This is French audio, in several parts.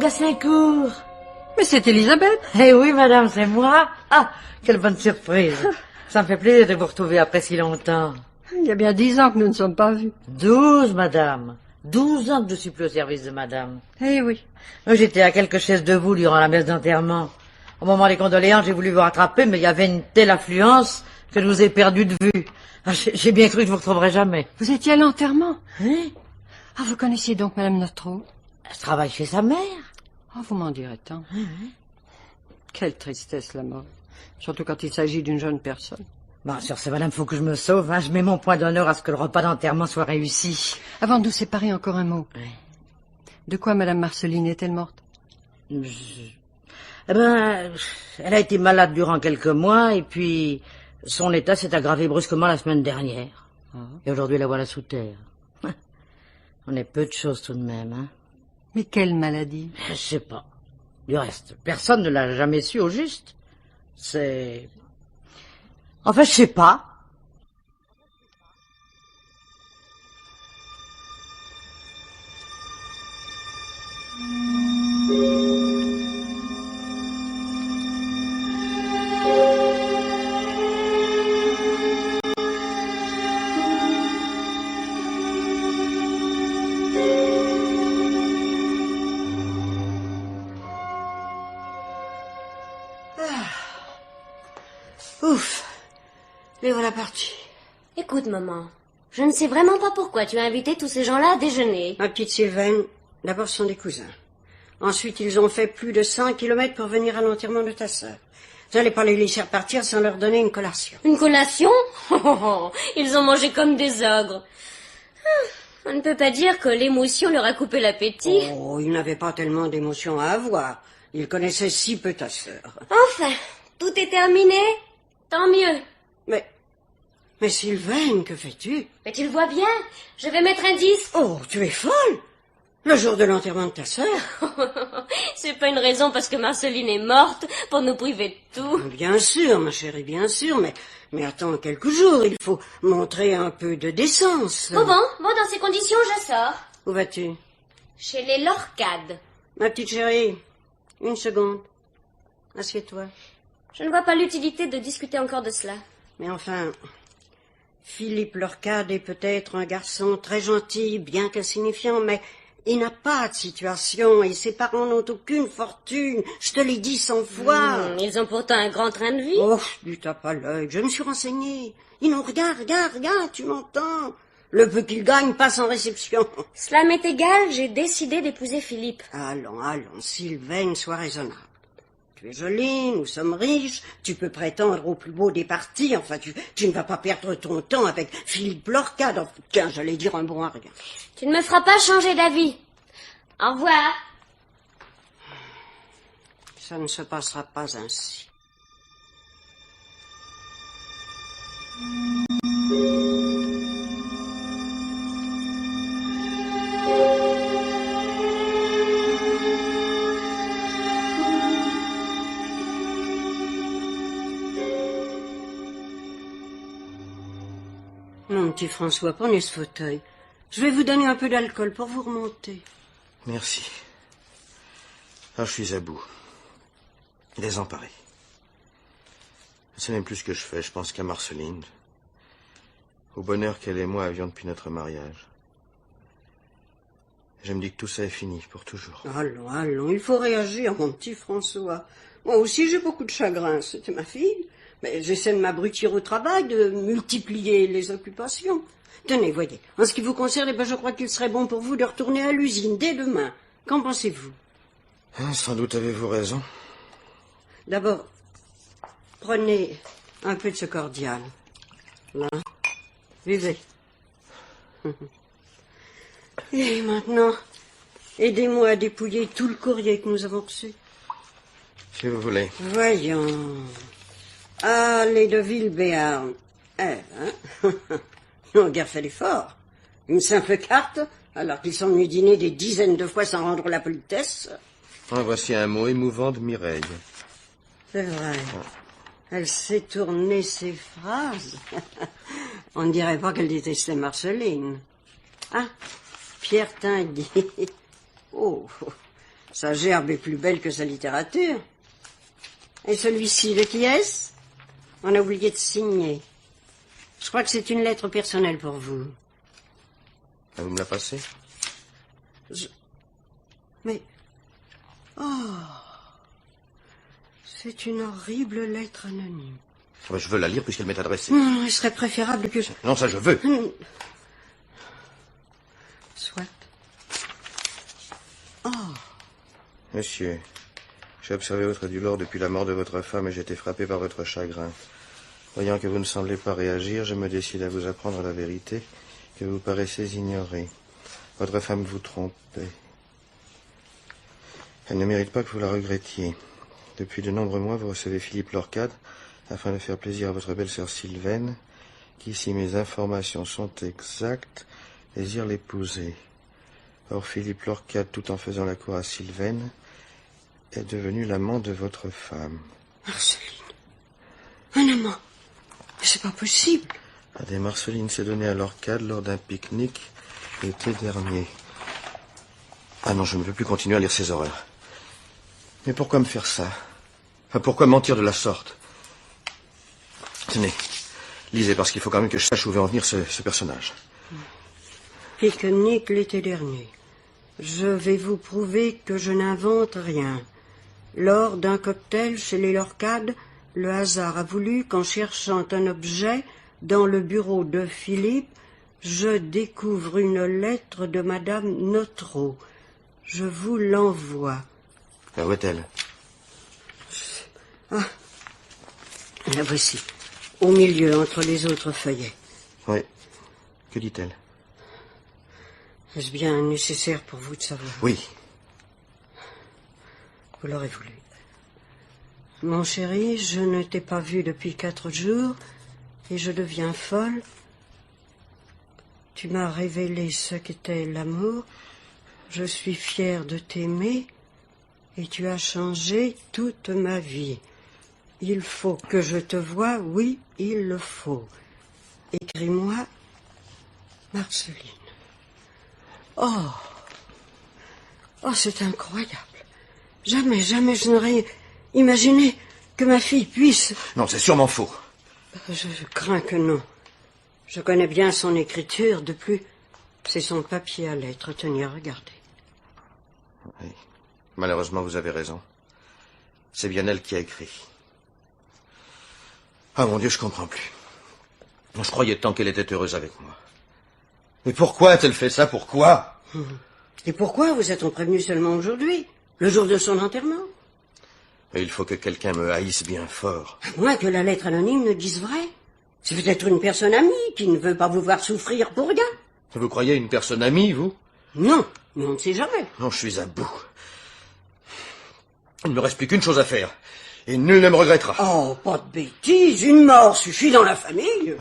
Gassincourt. Mais c'est Elisabeth. Eh oui, madame, c'est moi. Ah, quelle bonne surprise. Ça me fait plaisir de vous retrouver après si longtemps. Il y a bien 10 ans que nous ne sommes pas vus. 12, madame. 12 ans que je suis plus au service de madame. Eh oui. J'étais à quelques chaises de vous durant la messe d'enterrement. Au moment des condoléances, j'ai voulu vous rattraper, mais il y avait une telle affluence que je vous ai perdu de vue. Ah, j'ai bien cru que je vous retrouverais jamais. Vous étiez à l'enterrement? Hein? Ah, vous connaissiez donc Madame Notre. Elle travaille chez sa mère. Ah, vous m'en direz tant. Quelle tristesse, la mort. Surtout quand il s'agit d'une jeune personne. Bon, sur ce, madame, faut que je me sauve. Hein. Je mets mon point d'honneur à ce que le repas d'enterrement soit réussi. Avant de nous séparer, encore un mot. Oui. De quoi Madame Marceline est-elle morte? Eh ben, elle a été malade durant quelques mois, et puis son état s'est aggravé brusquement la semaine dernière. Ah. Et aujourd'hui, la voilà sous terre. On est peu de choses tout de même, hein. Mais quelle maladie? Je sais pas. Du reste, personne ne l'a jamais su au juste. C'est... Enfin, je sais pas. Ouf. Les voilà partis. Écoute, maman, je ne sais vraiment pas pourquoi tu as invité tous ces gens-là à déjeuner. Ma petite Sylvaine, d'abord ce sont des cousins. Ensuite, ils ont fait plus de 100 kilomètres pour venir à l'enterrement de ta sœur. Vous n'allez pas les laisser repartir sans leur donner une collation. Une collation? Ils ont mangé comme des ogres. On ne peut pas dire que l'émotion leur a coupé l'appétit. Oh, ils n'avaient pas tellement d'émotions à avoir. Ils connaissaient si peu ta sœur. Enfin, tout est terminé. Tant mieux. Mais Sylvaine, que fais-tu? Mais tu le vois bien, je vais mettre un disque. Oh, tu es folle! Le jour de l'enterrement de ta sœur? C'est pas une raison parce que Marceline est morte pour nous priver de tout. Bien sûr, ma chérie, bien sûr, mais attends quelques jours, il faut montrer un peu de décence. Bon, dans ces conditions, je sors. Où vas-tu? Chez les Lorcades. Ma petite chérie, une seconde. Assieds-toi. Je ne vois pas l'utilité de discuter encore de cela. Mais enfin, Philippe Lorcade est peut-être un garçon très gentil, bien qu'insignifiant, mais il n'a pas de situation et ses parents n'ont aucune fortune. Je te l'ai dit 100 fois. Ils ont pourtant un grand train de vie. Oh, du tape à l'œil, je me suis renseignée. Ils n'ont rien, tu m'entends? Le peu qu'ils gagnent passe en réception. Cela m'est égal, j'ai décidé d'épouser Philippe. Allons, Sylvaine, sois raisonnable. Tu es jolie, nous sommes riches, tu peux prétendre au plus beau des partis, enfin tu ne vas pas perdre ton temps avec Philippe Lorcade. Enfin, tiens, j'allais dire un bon à rien. Tu ne me feras pas changer d'avis. Au revoir. Ça ne se passera pas ainsi. Mon petit François, prenez ce fauteuil. Je vais vous donner un peu d'alcool pour vous remonter. Merci. Ah, je suis à bout. Désemparé. Je sais même plus ce que je fais. Je pense qu'à Marceline. Au bonheur qu'elle et moi avions depuis notre mariage. Je me dis que tout ça est fini pour toujours. Allons, il faut réagir, mon petit François. Moi aussi, j'ai beaucoup de chagrin. C'était ma fille. Mais j'essaie de m'abrutir au travail, de multiplier les occupations. Tenez, voyez, en ce qui vous concerne, eh ben, je crois qu'il serait bon pour vous de retourner à l'usine dès demain. Qu'en pensez-vous? Sans doute avez-vous raison. D'abord, prenez un peu de ce cordial. Là, buvez. Et maintenant, aidez-moi à dépouiller tout le courrier que nous avons reçu. Si vous voulez. Voyons. Allez de Villebéarn. Hein? Ils n'ont guère fait l'effort. Une simple carte, alors qu'ils sont venus dîner des dizaines de fois sans rendre la politesse. Voici un mot émouvant de Mireille. C'est vrai. Elle sait tourner ses phrases. On ne dirait pas qu'elle détestait Marceline. Ah, Pierre Tinguy. Oh, Sa gerbe est plus belle que sa littérature. Et celui-ci, de qui est-ce? On a oublié de signer. Je crois que c'est une lettre personnelle pour vous. Ah, vous me la passez? Mais... Oh... C'est une horrible lettre anonyme. Ah, je veux la lire puisqu'elle m'est adressée. Non, il serait préférable que je... Non, ça je veux. Soit. Oh... Monsieur, j'ai observé votre douleur depuis la mort de votre femme et j'ai été frappé par votre chagrin. Voyant que vous ne semblez pas réagir, je me décide à vous apprendre la vérité que vous paraissez ignorer. Votre femme vous trompait. Elle ne mérite pas que vous la regrettiez. Depuis de nombreux mois, vous recevez Philippe Lorcade afin de faire plaisir à votre belle-sœur Sylvaine, qui, si mes informations sont exactes, désire l'épouser. Or, Philippe Lorcade, tout en faisant la cour à Sylvaine, est devenu l'amant de votre femme. Marceline. Un amant. C'est pas possible. Des Marceline s'est donnée à Lorcade lors d'un pique-nique l'été dernier. Ah non, je ne peux plus continuer à lire ces horreurs. Mais pourquoi me faire ça? Enfin, pourquoi mentir de la sorte? Tenez, lisez, parce qu'il faut quand même que je sache où va en venir ce personnage. Pique-nique l'été dernier. Je vais vous prouver que je n'invente rien. Lors d'un cocktail chez les Lorcade, le hasard a voulu qu'en cherchant un objet dans le bureau de Philippe, je découvre une lettre de Madame Notreau. Je vous l'envoie. Où est-elle? Ah, la voici, au milieu, entre les autres feuillets. Oui. Que dit-elle? Est-ce bien nécessaire pour vous de savoir? Oui. Vous l'aurez voulu. Mon chéri, je ne t'ai pas vu depuis 4 jours et je deviens folle. Tu m'as révélé ce qu'était l'amour. Je suis fière de t'aimer et tu as changé toute ma vie. Il faut que je te voie, oui, il le faut. Écris-moi, Marceline. Oh, oh, c'est incroyable. Jamais, jamais je n'aurais imaginé que ma fille puisse... Non, c'est sûrement faux. Je crains que non. Je connais bien son écriture. De plus, c'est son papier à lettres. Tenez, regardez. Oui. Malheureusement, vous avez raison. C'est bien elle qui a écrit. Ah mon Dieu, je comprends plus. Je croyais tant qu'elle était heureuse avec moi. Mais pourquoi a-t-elle fait ça? Pourquoi? Et pourquoi vous êtes-on prévenu seulement aujourd'hui, le jour de son enterrement? Et il faut que quelqu'un me haïsse bien fort. À moins que la lettre anonyme ne dise vrai. C'est peut-être une personne amie qui ne veut pas vous voir souffrir pour rien. Vous croyez une personne amie, vous? Non, mais on ne sait jamais. Non, je suis à bout. Il ne me reste plus qu'une chose à faire. Et nul ne me regrettera. Oh, pas de bêtises, une mort suffit dans la famille.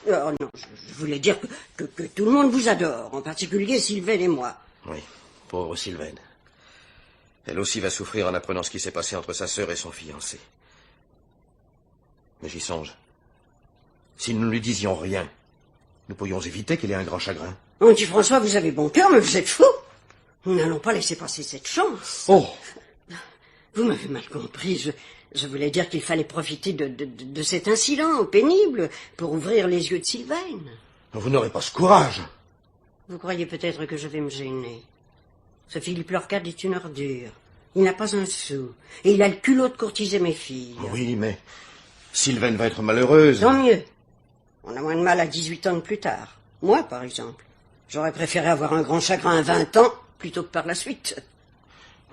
Oh non, je voulais dire que tout le monde vous adore, en particulier Sylvaine et moi. Oui, pauvre Sylvaine. Elle aussi va souffrir en apprenant ce qui s'est passé entre sa sœur et son fiancé. Mais j'y songe. Si nous ne lui disions rien, nous pourrions éviter qu'elle ait un grand chagrin. Mon petit François, vous avez bon cœur, mais vous êtes fou. Nous n'allons pas laisser passer cette chance. Oh! Vous m'avez mal compris. Je voulais dire qu'il fallait profiter de cet incident pénible pour ouvrir les yeux de Sylvaine. Vous n'aurez pas ce courage. Vous croyez peut-être que je vais me gêner. Ce Philippe Lorcade est une ordure. Il n'a pas un sou. Et il a le culot de courtiser mes filles. Oui, mais Sylvaine va être malheureuse. Tant mieux. On a moins de mal à 18 ans que plus tard. Moi, par exemple. J'aurais préféré avoir un grand chagrin à 20 ans plutôt que par la suite.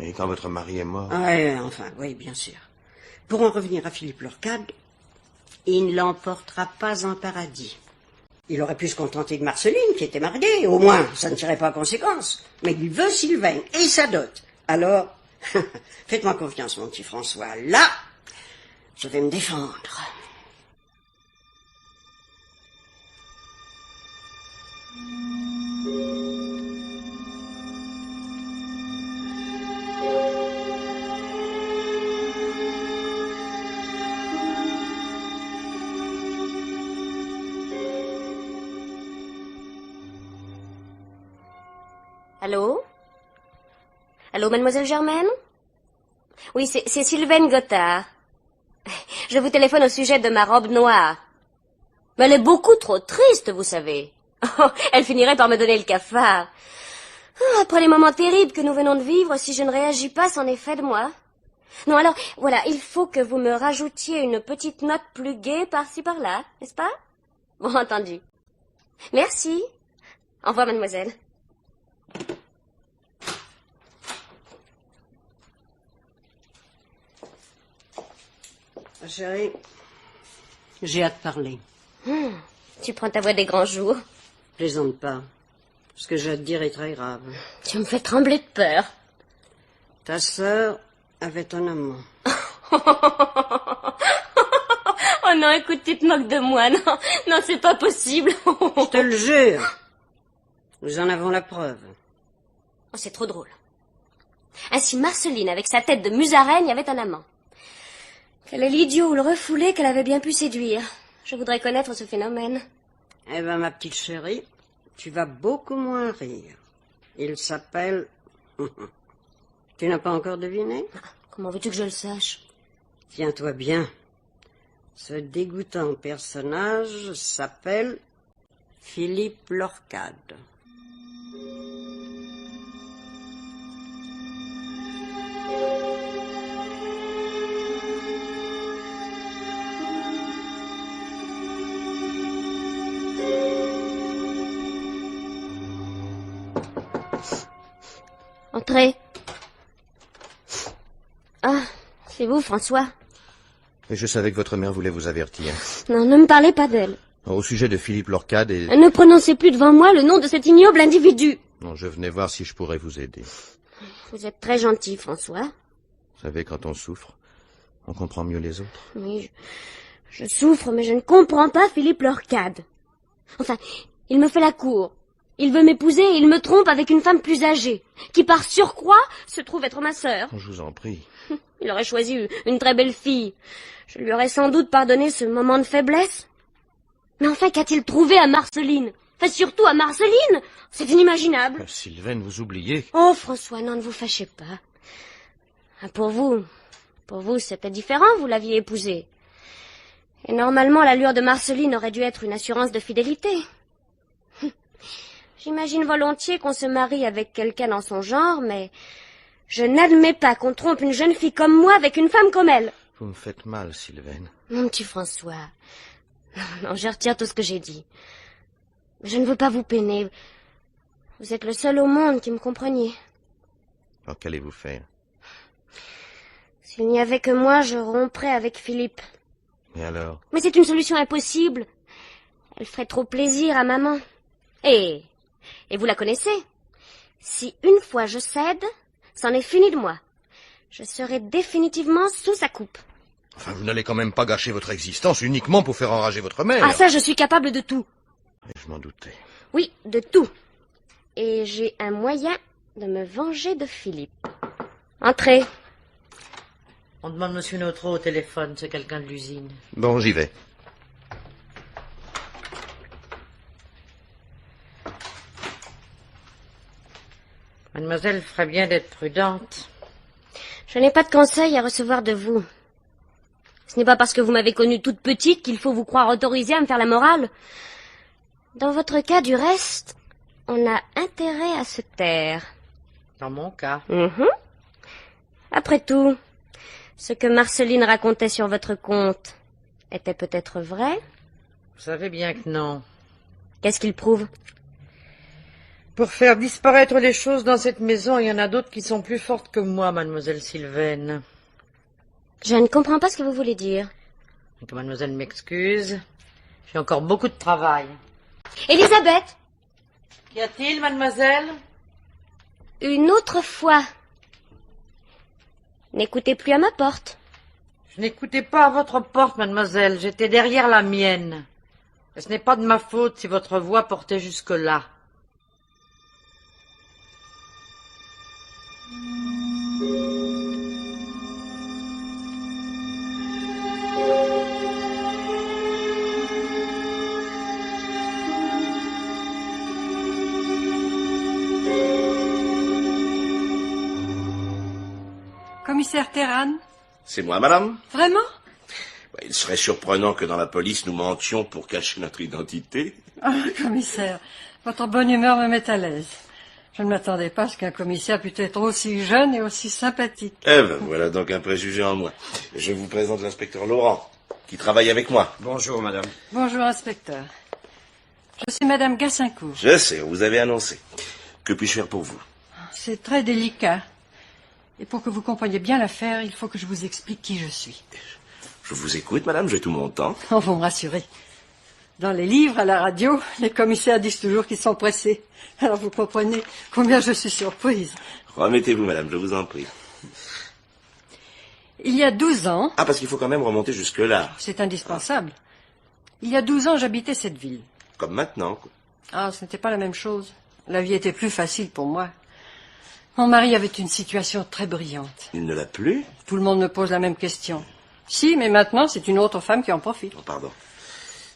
Et quand votre mari est mort... Enfin, oui, bien sûr. Pour en revenir à Philippe Lorcade, il ne l'emportera pas en paradis. Il aurait pu se contenter de Marceline, qui était mariée. Au moins, ça ne tirait pas conséquence. Mais il veut Sylvaine et sa dot. Alors, faites-moi confiance, mon petit François. Là, je vais me défendre. Allô? Allô, mademoiselle Germaine? Oui, c'est Sylvaine Gothard. Je vous téléphone au sujet de ma robe noire. Mais elle est beaucoup trop triste, vous savez. Oh, elle finirait par me donner le cafard. Oh, après les moments terribles que nous venons de vivre, si je ne réagis pas, c'en est fait de moi. Non, alors, voilà, il faut que vous me rajoutiez une petite note plus gaie par-ci par-là, n'est-ce pas? Bon, entendu. Merci. Au revoir, mademoiselle. Chérie, j'ai hâte de parler. Tu prends ta voix des grands jours. Plaisante pas. Ce que j'ai à te dire est très grave. Tu me fais trembler de peur. Ta sœur avait un amant. Oh non, écoute, tu te moques de moi. Non, non, c'est pas possible. Je te le jure. Nous en avons la preuve. Oh, c'est trop drôle. Ainsi, Marceline, avec sa tête de musaraigne, avait un amant. Quel est l'idiot ou le refoulé qu'elle avait bien pu séduire. Je voudrais connaître ce phénomène. Eh ben, ma petite chérie, tu vas beaucoup moins rire. Il s'appelle... Tu n'as pas encore deviné? Comment veux-tu que je le sache? Tiens-toi bien. Ce dégoûtant personnage s'appelle Philippe Lorcade. Entrez. Ah, c'est vous, François. Et je savais que votre mère voulait vous avertir. Non, ne me parlez pas d'elle. Au sujet de Philippe Lorcade et... Ne prononcez plus devant moi le nom de cet ignoble individu. Non, je venais voir si je pourrais vous aider. Vous êtes très gentil, François. Vous savez, quand on souffre, on comprend mieux les autres. Oui, je souffre, mais je ne comprends pas Philippe Lorcade. Enfin, il me fait la cour. Il veut m'épouser et il me trompe avec une femme plus âgée, qui par surcroît se trouve être ma sœur. Je vous en prie. Il aurait choisi une très belle fille. Je lui aurais sans doute pardonné ce moment de faiblesse. Mais enfin, qu'a-t-il trouvé à Marceline? Enfin, surtout à Marceline. C'est inimaginable. Sylvaine, vous oubliez. Oh, François, non, ne vous fâchez pas. Ah, pour vous, c'était différent, vous l'aviez épousée. Et normalement, l'allure de Marceline aurait dû être une assurance de fidélité. J'imagine volontiers qu'on se marie avec quelqu'un dans son genre, mais je n'admets pas qu'on trompe une jeune fille comme moi avec une femme comme elle. Vous me faites mal, Sylvaine. Mon petit François. Non, je retire tout ce que j'ai dit. Je ne veux pas vous peiner. Vous êtes le seul au monde qui me compreniez. Alors qu'allez-vous faire? S'il n'y avait que moi, je romprais avec Philippe. Et alors? Mais c'est une solution impossible. Elle ferait trop plaisir à maman. Et vous la connaissez. Si une fois je cède, c'en est fini de moi. Je serai définitivement sous sa coupe. Enfin, vous n'allez quand même pas gâcher votre existence uniquement pour faire enrager votre mère. Ah ça, je suis capable de tout. Et je m'en doutais. Oui, de tout. Et j'ai un moyen de me venger de Philippe. Entrez. On demande Monsieur Notreau au téléphone, c'est quelqu'un de l'usine. Bon, j'y vais. Mademoiselle ferait bien d'être prudente. Je n'ai pas de conseils à recevoir de vous. Ce n'est pas parce que vous m'avez connue toute petite qu'il faut vous croire autorisée à me faire la morale. Dans votre cas, du reste, on a intérêt à se taire. Dans mon cas. Après tout, ce que Marceline racontait sur votre compte était peut-être vrai? Vous savez bien que non. Qu'est-ce qu'il prouve? Pour faire disparaître les choses dans cette maison, il y en a d'autres qui sont plus fortes que moi, mademoiselle Sylvaine. Je ne comprends pas ce que vous voulez dire. Que mademoiselle m'excuse. J'ai encore beaucoup de travail. Élisabeth! Qu'y a-t-il, mademoiselle? Une autre fois. N'écoutez plus à ma porte. Je n'écoutais pas à votre porte, mademoiselle. J'étais derrière la mienne. Et ce n'est pas de ma faute si votre voix portait jusque-là. commissaire Terran? C'est moi, madame. Vraiment? Il serait surprenant que dans la police nous mentions pour cacher notre identité. Ah, commissaire, votre bonne humeur me met à l'aise. Je ne m'attendais pas à ce qu'un commissaire puisse être aussi jeune et aussi sympathique. Eh ben, voilà donc un préjugé en moi. Je vous présente l'inspecteur Laurent, qui travaille avec moi. Bonjour, madame. Bonjour, inspecteur. Je suis madame Gassincourt. Je sais, on vous avez annoncé. Que puis-je faire pour vous? C'est très délicat. Et pour que vous compreniez bien l'affaire, il faut que je vous explique qui je suis. Je vous écoute, madame, j'ai tout mon temps. Oh, vous me rassurez. Dans les livres, à la radio, les commissaires disent toujours qu'ils sont pressés. Alors vous comprenez combien je suis surprise. Remettez-vous, madame, je vous en prie. Il y a 12 ans... Ah, parce qu'il faut quand même remonter jusque-là. C'est indispensable. Il y a 12 ans, j'habitais cette ville. Comme maintenant, quoi. Ah, ce n'était pas la même chose. La vie était plus facile pour moi. Mon mari avait une situation très brillante. Il ne l'a plus? Tout le monde me pose la même question. Si, mais maintenant, c'est une autre femme qui en profite. Oh, pardon.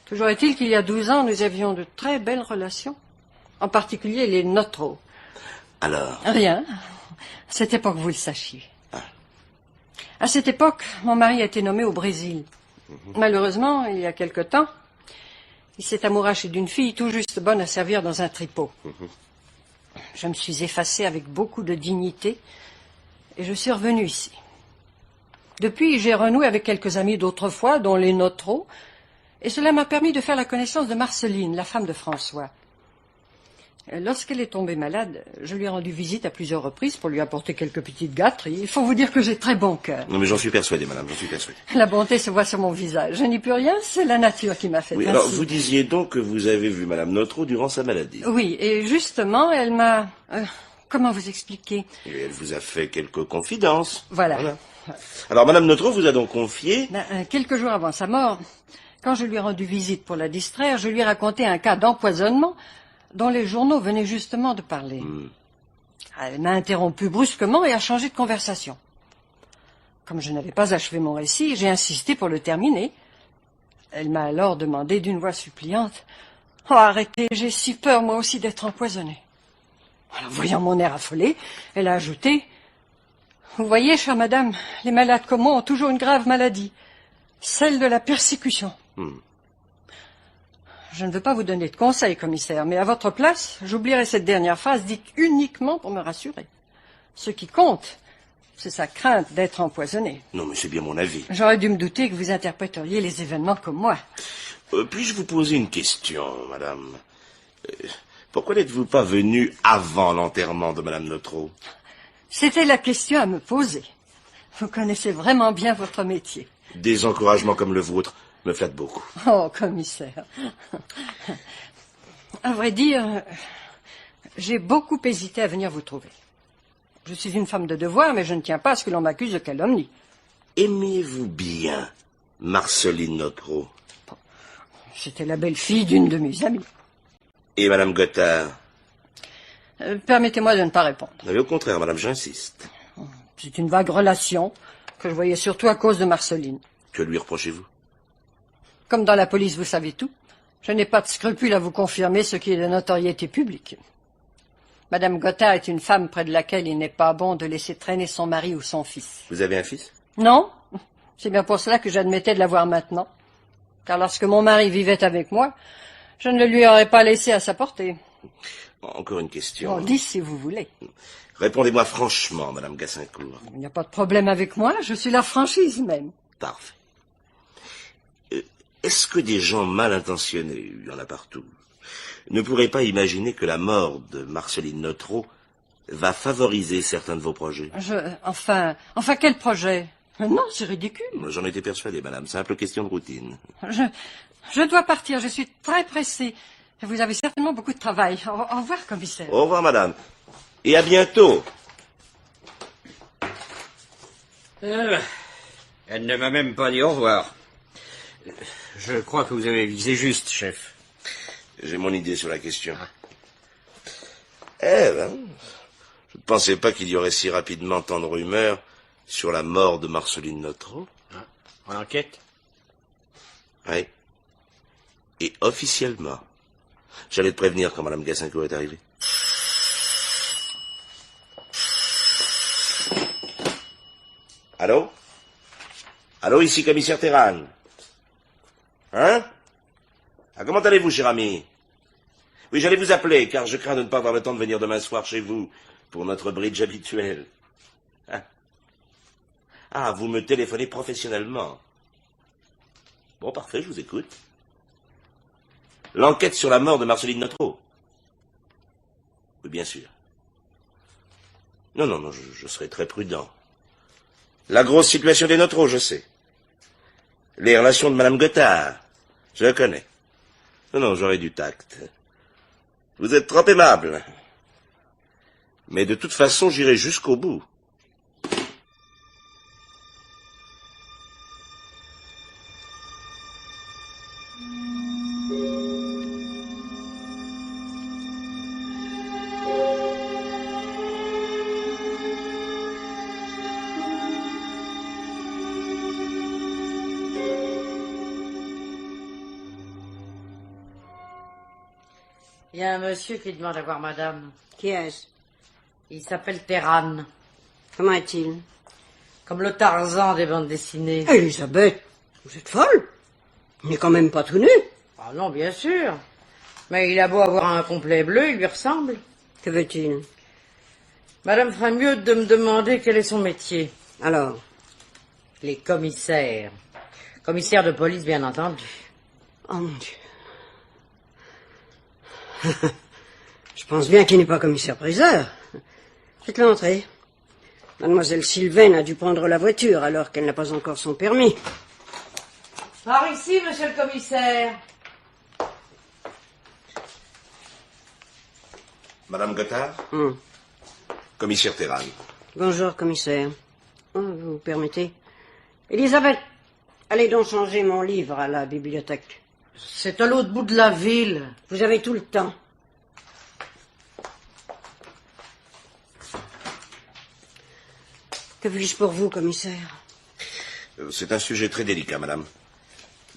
Toujours est-il qu'il y a 12 ans, nous avions de très belles relations. En particulier les Notro. Alors? Rien. C'était pour que vous le sachiez. À cette époque, mon mari a été nommé au Brésil. Malheureusement, il y a quelque temps, il s'est amouraché d'une fille tout juste bonne à servir dans un tripot. Je me suis effacée avec beaucoup de dignité et je suis revenue ici. Depuis, j'ai renoué avec quelques amis d'autrefois, dont les Notro, et cela m'a permis de faire la connaissance de Marceline, la femme de François. Lorsqu'elle est tombée malade, je lui ai rendu visite à plusieurs reprises pour lui apporter quelques petites gâteries. Il faut vous dire que j'ai très bon cœur. Non, mais j'en suis persuadé, madame, j'en suis persuadé. La bonté se voit sur mon visage. Je n'y peux rien, c'est la nature qui m'a fait Oui, ainsi. alors, vous disiez donc que vous avez vu madame Notro durant sa maladie. Oui, et justement, elle m'a... comment vous expliquer? Et elle vous a fait quelques confidences. Voilà. Alors, madame Notro vous a donc confié... Quelques jours avant sa mort, quand je lui ai rendu visite pour la distraire, je lui ai raconté un cas d'empoisonnement dont les journaux venaient justement de parler. Elle m'a interrompu brusquement et a changé de conversation. Comme je n'avais pas achevé mon récit, j'ai insisté pour le terminer. Elle m'a alors demandé d'une voix suppliante: « Oh, arrêtez, j'ai si peur moi aussi d'être empoisonnée. » Alors, voyant mon air affolé, elle a ajouté: « Vous voyez, chère madame, les malades comme moi ont toujours une grave maladie, celle de la persécution. » Je ne veux pas vous donner de conseils, commissaire, mais à votre place, j'oublierai cette dernière phrase dite uniquement pour me rassurer. Ce qui compte, c'est sa crainte d'être empoisonné. Non, mais c'est bien mon avis. J'aurais dû me douter que vous interpréteriez les événements comme moi. Puis-je vous poser une question, madame? Pourquoi n'êtes-vous pas venue avant l'enterrement de madame Notro? C'était la question à me poser. Vous connaissez vraiment bien votre métier. Des encouragements comme le vôtre me flattent beaucoup. Oh, commissaire. À vrai dire, j'ai beaucoup hésité à venir vous trouver. Je suis une femme de devoir, mais je ne tiens pas à ce que l'on m'accuse de calomnie. Aimiez-vous bien Marceline Notro? C'était la belle-fille d'une de mes amies. Et madame Gothard? Permettez-moi de ne pas répondre. Mais au contraire, madame, j'insiste. C'est une vague relation que je voyais surtout à cause de Marceline. Que lui reprochez-vous? Comme dans la police, vous savez tout. Je n'ai pas de scrupule à vous confirmer ce qui est de notoriété publique. Madame Gothard est une femme près de laquelle il n'est pas bon de laisser traîner son mari ou son fils. Vous avez un fils? Non, c'est bien pour cela que j'admettais de l'avoir maintenant. Car lorsque mon mari vivait avec moi, je ne le lui aurais pas laissé à sa portée. Encore une question. Bon, dites si vous voulez. Répondez-moi franchement, madame Gassincourt. Il n'y a pas de problème avec moi, je suis la franchise même. Parfait. Est-ce que des gens mal intentionnés, il y en a partout, ne pourraient pas imaginer que la mort de Marceline Notro va favoriser certains de vos projets? Enfin, quel projet? Non, c'est ridicule. J'en étais persuadé, madame. Simple question de routine. Je dois partir, je suis très pressée. Vous avez certainement beaucoup de travail. Au revoir, commissaire. Au revoir, madame. Et à bientôt. Elle ne m'a même pas dit au revoir. Je crois que vous avez visé juste, chef. J'ai mon idée sur la question. Je ne pensais pas qu'il y aurait si rapidement tant de rumeurs sur la mort de Marceline Notro. En enquête? Oui. Et officiellement. J'allais te prévenir quand madame Gassincourt est arrivée. Allô? Allô, ici commissaire Terran. Hein? Ah, comment allez-vous, cher ami? Oui, j'allais vous appeler, car je crains de ne pas avoir le temps de venir demain soir chez vous pour notre bridge habituel. Hein? Ah, vous me téléphonez professionnellement. Bon, parfait, je vous écoute. L'enquête sur la mort de Marceline Notreau. Oui, bien sûr. Non, je serai très prudent. La grosse situation des Notreau, je sais. Les relations de Madame Gothard, je connais. Non, j'aurai du tact. Vous êtes trop aimable. Mais de toute façon, j'irai jusqu'au bout. Il y a un monsieur qui demande à voir madame. Qui est-ce? Il s'appelle Terran, Comment est-il? comme le Tarzan des bandes dessinées. Elisabeth, vous êtes folle? Il n'est quand même pas tout nu. Ah non, bien sûr. Mais il a beau avoir un complet bleu, il lui ressemble. Que veut-il? Madame ferait mieux de me demander quel est son métier. Alors? Les commissaires. Commissaire de police, bien entendu. Oh mon Dieu. Je pense bien qu'il n'est pas commissaire-priseur. Faites-le entrer. Mademoiselle Sylvaine a dû prendre la voiture alors qu'elle n'a pas encore son permis. Par ici, monsieur le commissaire. Madame Gothard? Commissaire Terran. Bonjour, commissaire. Oh, vous permettez? Elisabeth, allez donc changer mon livre à la bibliothèque. C'est à l'autre bout de la ville. Vous avez tout le temps. Que puis-je pour vous, commissaire? C'est un sujet très délicat, madame.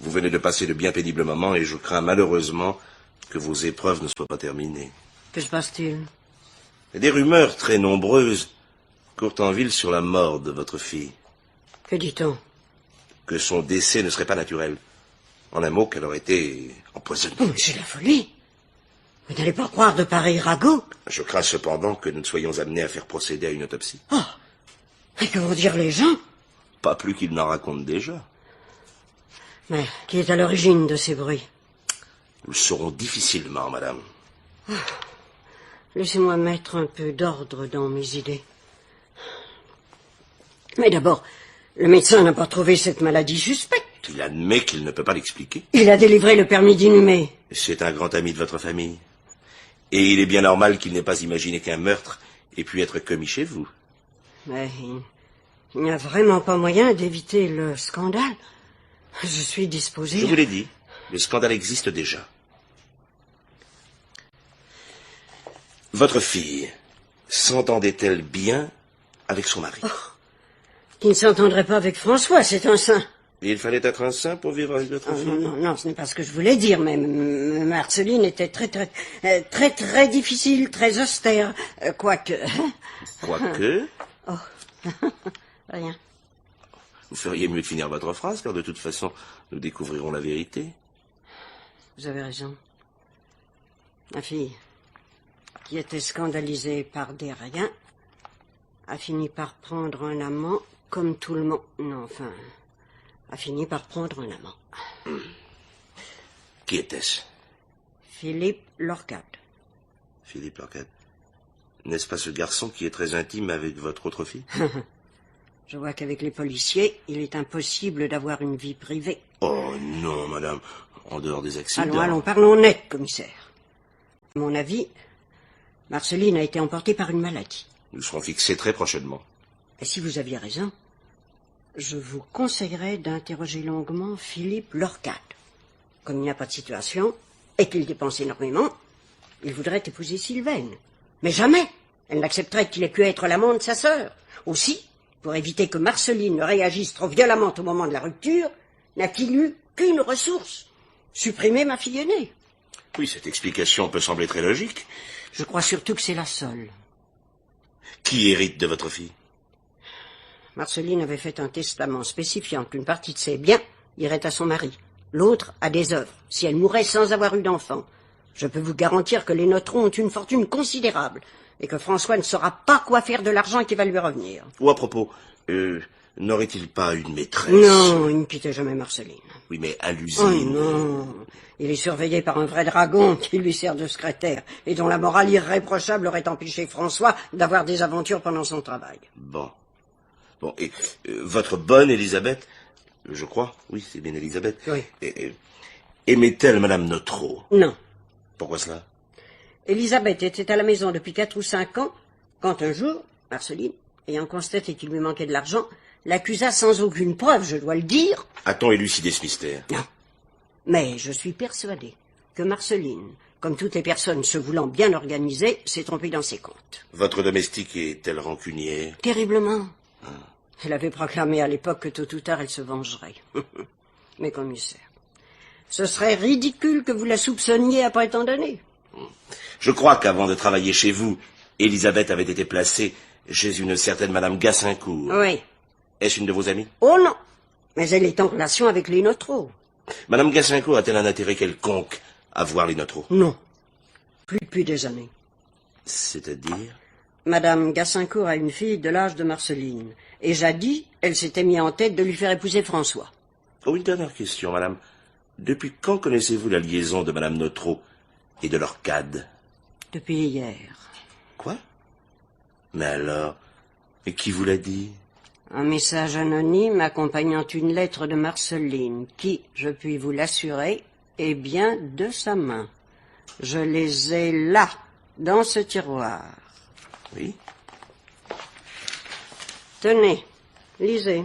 Vous venez de passer de bien pénibles moments et je crains malheureusement que vos épreuves ne soient pas terminées. Que se passe-t-il? Des rumeurs très nombreuses courent en ville sur la mort de votre fille. Que dit-on? Que son décès ne serait pas naturel. En un mot, qu'elle aurait été empoisonnée. Oh, mais c'est la folie. Vous n'allez pas croire de pareils ragots. Je crains cependant que nous ne soyons amenés à faire procéder à une autopsie. Oh, et que vont dire les gens? Pas plus qu'ils n'en racontent déjà. Mais qui est à l'origine de ces bruits? Nous le saurons difficilement, madame. Laissez-moi mettre un peu d'ordre dans mes idées. Mais d'abord, le médecin n'a pas trouvé cette maladie suspecte. Il admet qu'il ne peut pas l'expliquer. Il a délivré le permis d'inhumer. C'est un grand ami de votre famille. Et il est bien normal qu'il n'ait pas imaginé qu'un meurtre ait pu être commis chez vous. Mais il n'y a vraiment pas moyen d'éviter le scandale. Je suis disposé. Je vous l'ai dit, le scandale existe déjà. Votre fille s'entendait-elle bien avec son mari? Qui ne s'entendrait pas avec François, c'est un saint. Et il fallait être un saint pour vivre avec votre Oh, fille? non, ce n'est pas ce que je voulais dire, mais Marceline était très difficile, très austère, quoique... Quoique, Rien. vous feriez mieux de finir votre phrase, car de toute façon, nous découvrirons la vérité. Vous avez raison. Ma fille, qui était scandalisée par des riens, a fini par prendre un amant comme tout le monde. Non, enfin, a fini par prendre un amant. Qui était-ce? Philippe Lorcade. Philippe Lorcade. N'est-ce pas ce garçon qui est très intime avec votre autre fille? Je vois qu'avec les policiers, il est impossible d'avoir une vie privée. Oh non, madame, en dehors des accidents. Allons, parlons net, commissaire. À mon avis, Marceline a été emportée par une maladie. Nous serons fixés très prochainement. Et si vous aviez raison, je vous conseillerais d'interroger longuement Philippe Lorcade. Comme il n'y a pas de situation, et qu'il dépense énormément, il voudrait épouser Sylvaine. Mais jamais elle n'accepterait qu'il ait pu être l'amant de sa sœur. Aussi, pour éviter que Marceline ne réagisse trop violemment au moment de la rupture, n'a-t-il eu qu'une ressource, supprimer ma fille aînée. Oui, cette explication peut sembler très logique. Je crois surtout que c'est la seule. Qui hérite de votre fille? Marceline avait fait un testament spécifiant qu'une partie de ses biens irait à son mari, l'autre à des œuvres, si elle mourait sans avoir eu d'enfant. Je peux vous garantir que les Notreau ont une fortune considérable et que François ne saura pas quoi faire de l'argent qui va lui revenir. Ou à propos, n'aurait-il pas une maîtresse? Non, il ne quittait jamais Marceline. Oui, mais à Oh l'usine... non, il est surveillé par un vrai dragon qui lui sert de secrétaire et dont la morale irréprochable aurait empêché François d'avoir des aventures pendant son travail. Bon. Bon, et votre bonne Élisabeth, je crois, oui, c'est bien Élisabeth, Oui. aimait-elle Madame Notreau? Non. Pourquoi cela? Élisabeth était à la maison depuis 4 ou 5 ans, quand un jour, Marceline, ayant constaté qu'il lui manquait de l'argent, l'accusa sans aucune preuve, je dois le dire. A-t-on élucidé ce mystère? Non. Mais je suis persuadé que Marceline, comme toutes les personnes se voulant bien organisées, s'est trompée dans ses comptes. Votre domestique est-elle rancunière? Terriblement. Elle avait proclamé à l'époque que tôt ou tard elle se vengerait. Mais commissaire, ce serait ridicule que vous la soupçonniez après tant d'années. Je crois qu'avant de travailler chez vous, Élisabeth avait été placée chez une certaine Madame Gassincourt. Oui. Est-ce une de vos amies? Oh non. Mais elle est en relation avec les Notreau. Madame Gassincourt a-t-elle un intérêt quelconque à voir les Notreau? Non. Plus depuis des années. C'est-à-dire? Madame Gassincourt a une fille de l'âge de Marceline. Et jadis, elle s'était mis en tête de lui faire épouser François. Oh, une dernière question, madame. Depuis quand connaissez-vous la liaison de Madame Notreau et de l'Orcade? Depuis hier. Quoi? Mais alors, et qui vous l'a dit? Un message anonyme accompagnant une lettre de Marceline qui, je puis vous l'assurer, est bien de sa main. Je les ai là, dans ce tiroir. Oui? Tenez, lisez.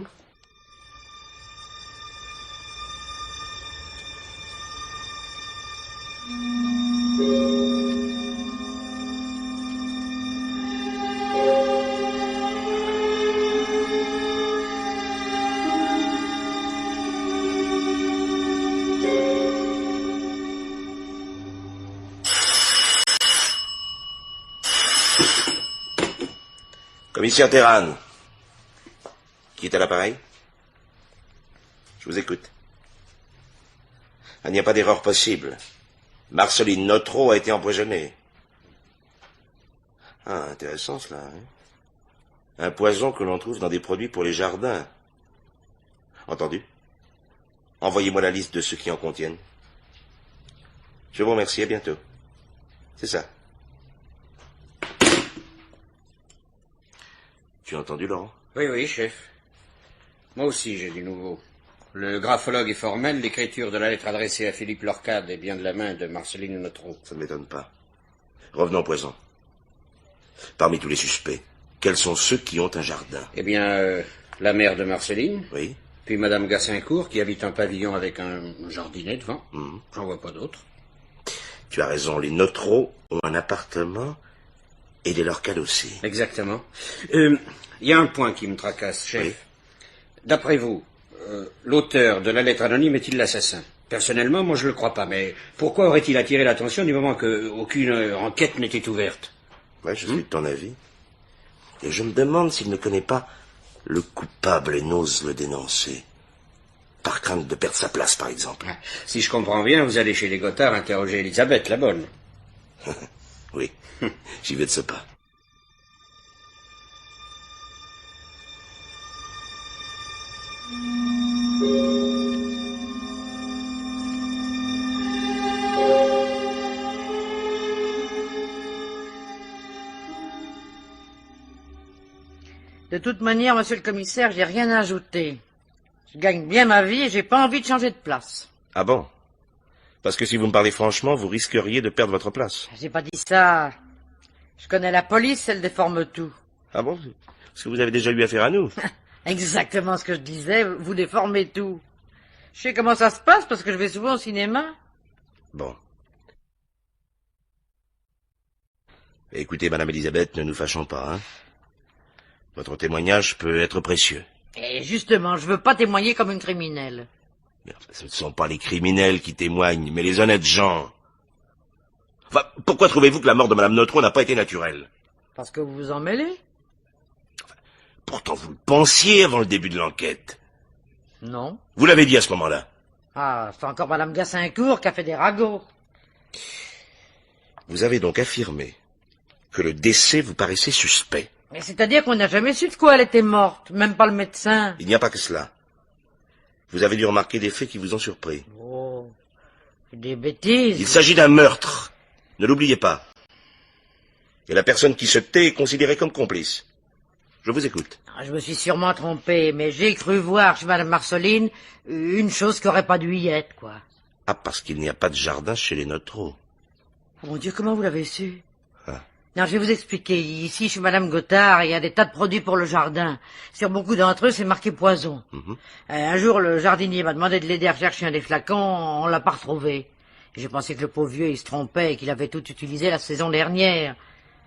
Commissaire Terran. Qui est à l'appareil? Je vous écoute. Il n'y a pas d'erreur possible. Marceline Notreau a été empoisonnée. Ah, intéressant cela. Hein? Un poison que l'on trouve dans des produits pour les jardins. Entendu? Envoyez-moi la liste de ceux qui en contiennent. Je vous remercie, à bientôt. C'est ça. Tu as entendu, Laurent? Oui, oui, chef. Moi aussi, j'ai du nouveau. Le graphologue est formel, l'écriture de la lettre adressée à Philippe Lorcade est bien de la main de Marceline Notreau. Ça ne m'étonne pas. Revenons au poison. Parmi tous les suspects, quels sont ceux qui ont un jardin? Eh bien, la mère de Marceline, Oui. puis Madame Gassincourt, qui habite un pavillon avec un jardinet devant. Mhm. J'en vois pas d'autres. Tu as raison, les Notreau ont un appartement et les Lorcade aussi. Exactement. Il y a un point qui me tracasse, chef. Oui. D'après vous, l'auteur de la lettre anonyme est-il l'assassin? Personnellement, moi je le crois pas, mais pourquoi aurait-il attiré l'attention du moment qu'aucune enquête n'était ouverte? Ouais, je suis de ton avis. Et je me demande s'il ne connaît pas le coupable et n'ose le dénoncer. Par crainte de perdre sa place, par exemple. Si je comprends bien, vous allez chez les Gothard interroger Elisabeth, la bonne. Oui, j'y vais de ce pas. De toute manière, monsieur le commissaire, j'ai rien à ajouter. Je gagne bien ma vie et j'ai pas envie de changer de place. Ah bon? Parce que si vous me parlez franchement, vous risqueriez de perdre votre place. J'ai pas dit ça. Je connais la police, elle déforme tout. Ah bon? Parce que vous avez déjà eu affaire à nous. Exactement ce que je disais, vous déformez tout. Je sais comment ça se passe parce que je vais souvent au cinéma. Bon. Écoutez, Madame Elisabeth, ne nous fâchons pas, hein. Votre témoignage peut être précieux. Et justement, je veux pas témoigner comme une criminelle. Mais enfin, ce ne sont pas les criminels qui témoignent, mais les honnêtes gens. Enfin, pourquoi trouvez-vous que la mort de Madame Notreau n'a pas été naturelle? Parce que vous vous en mêlez. Pourtant, vous le pensiez avant le début de l'enquête. Non. Vous l'avez dit à ce moment-là. Ah, c'est encore Madame Gassincourt qui a fait des ragots. Vous avez donc affirmé que le décès vous paraissait suspect. Mais c'est-à-dire qu'on n'a jamais su de quoi elle était morte, même pas le médecin. Il n'y a pas que cela. Vous avez dû remarquer des faits qui vous ont surpris. Oh, des bêtises. Il s'agit d'un meurtre. Ne l'oubliez pas. Et la personne qui se tait est considérée comme complice. Je vous écoute. Ah, je me suis sûrement trompé, mais j'ai cru voir chez Madame Marceline une chose qui aurait pas dû y être, quoi. Ah, parce qu'il n'y a pas de jardin chez les Notreau. Oh, mon Dieu, comment vous l'avez su? Ah. Non, je vais vous expliquer. Ici, chez Madame Gothard, il y a des tas de produits pour le jardin. Sur beaucoup d'entre eux, c'est marqué poison. Un jour, le jardinier m'a demandé de l'aider à rechercher un des flacons. On l'a pas retrouvé. J'ai pensé que le pauvre vieux, il se trompait et qu'il avait tout utilisé la saison dernière.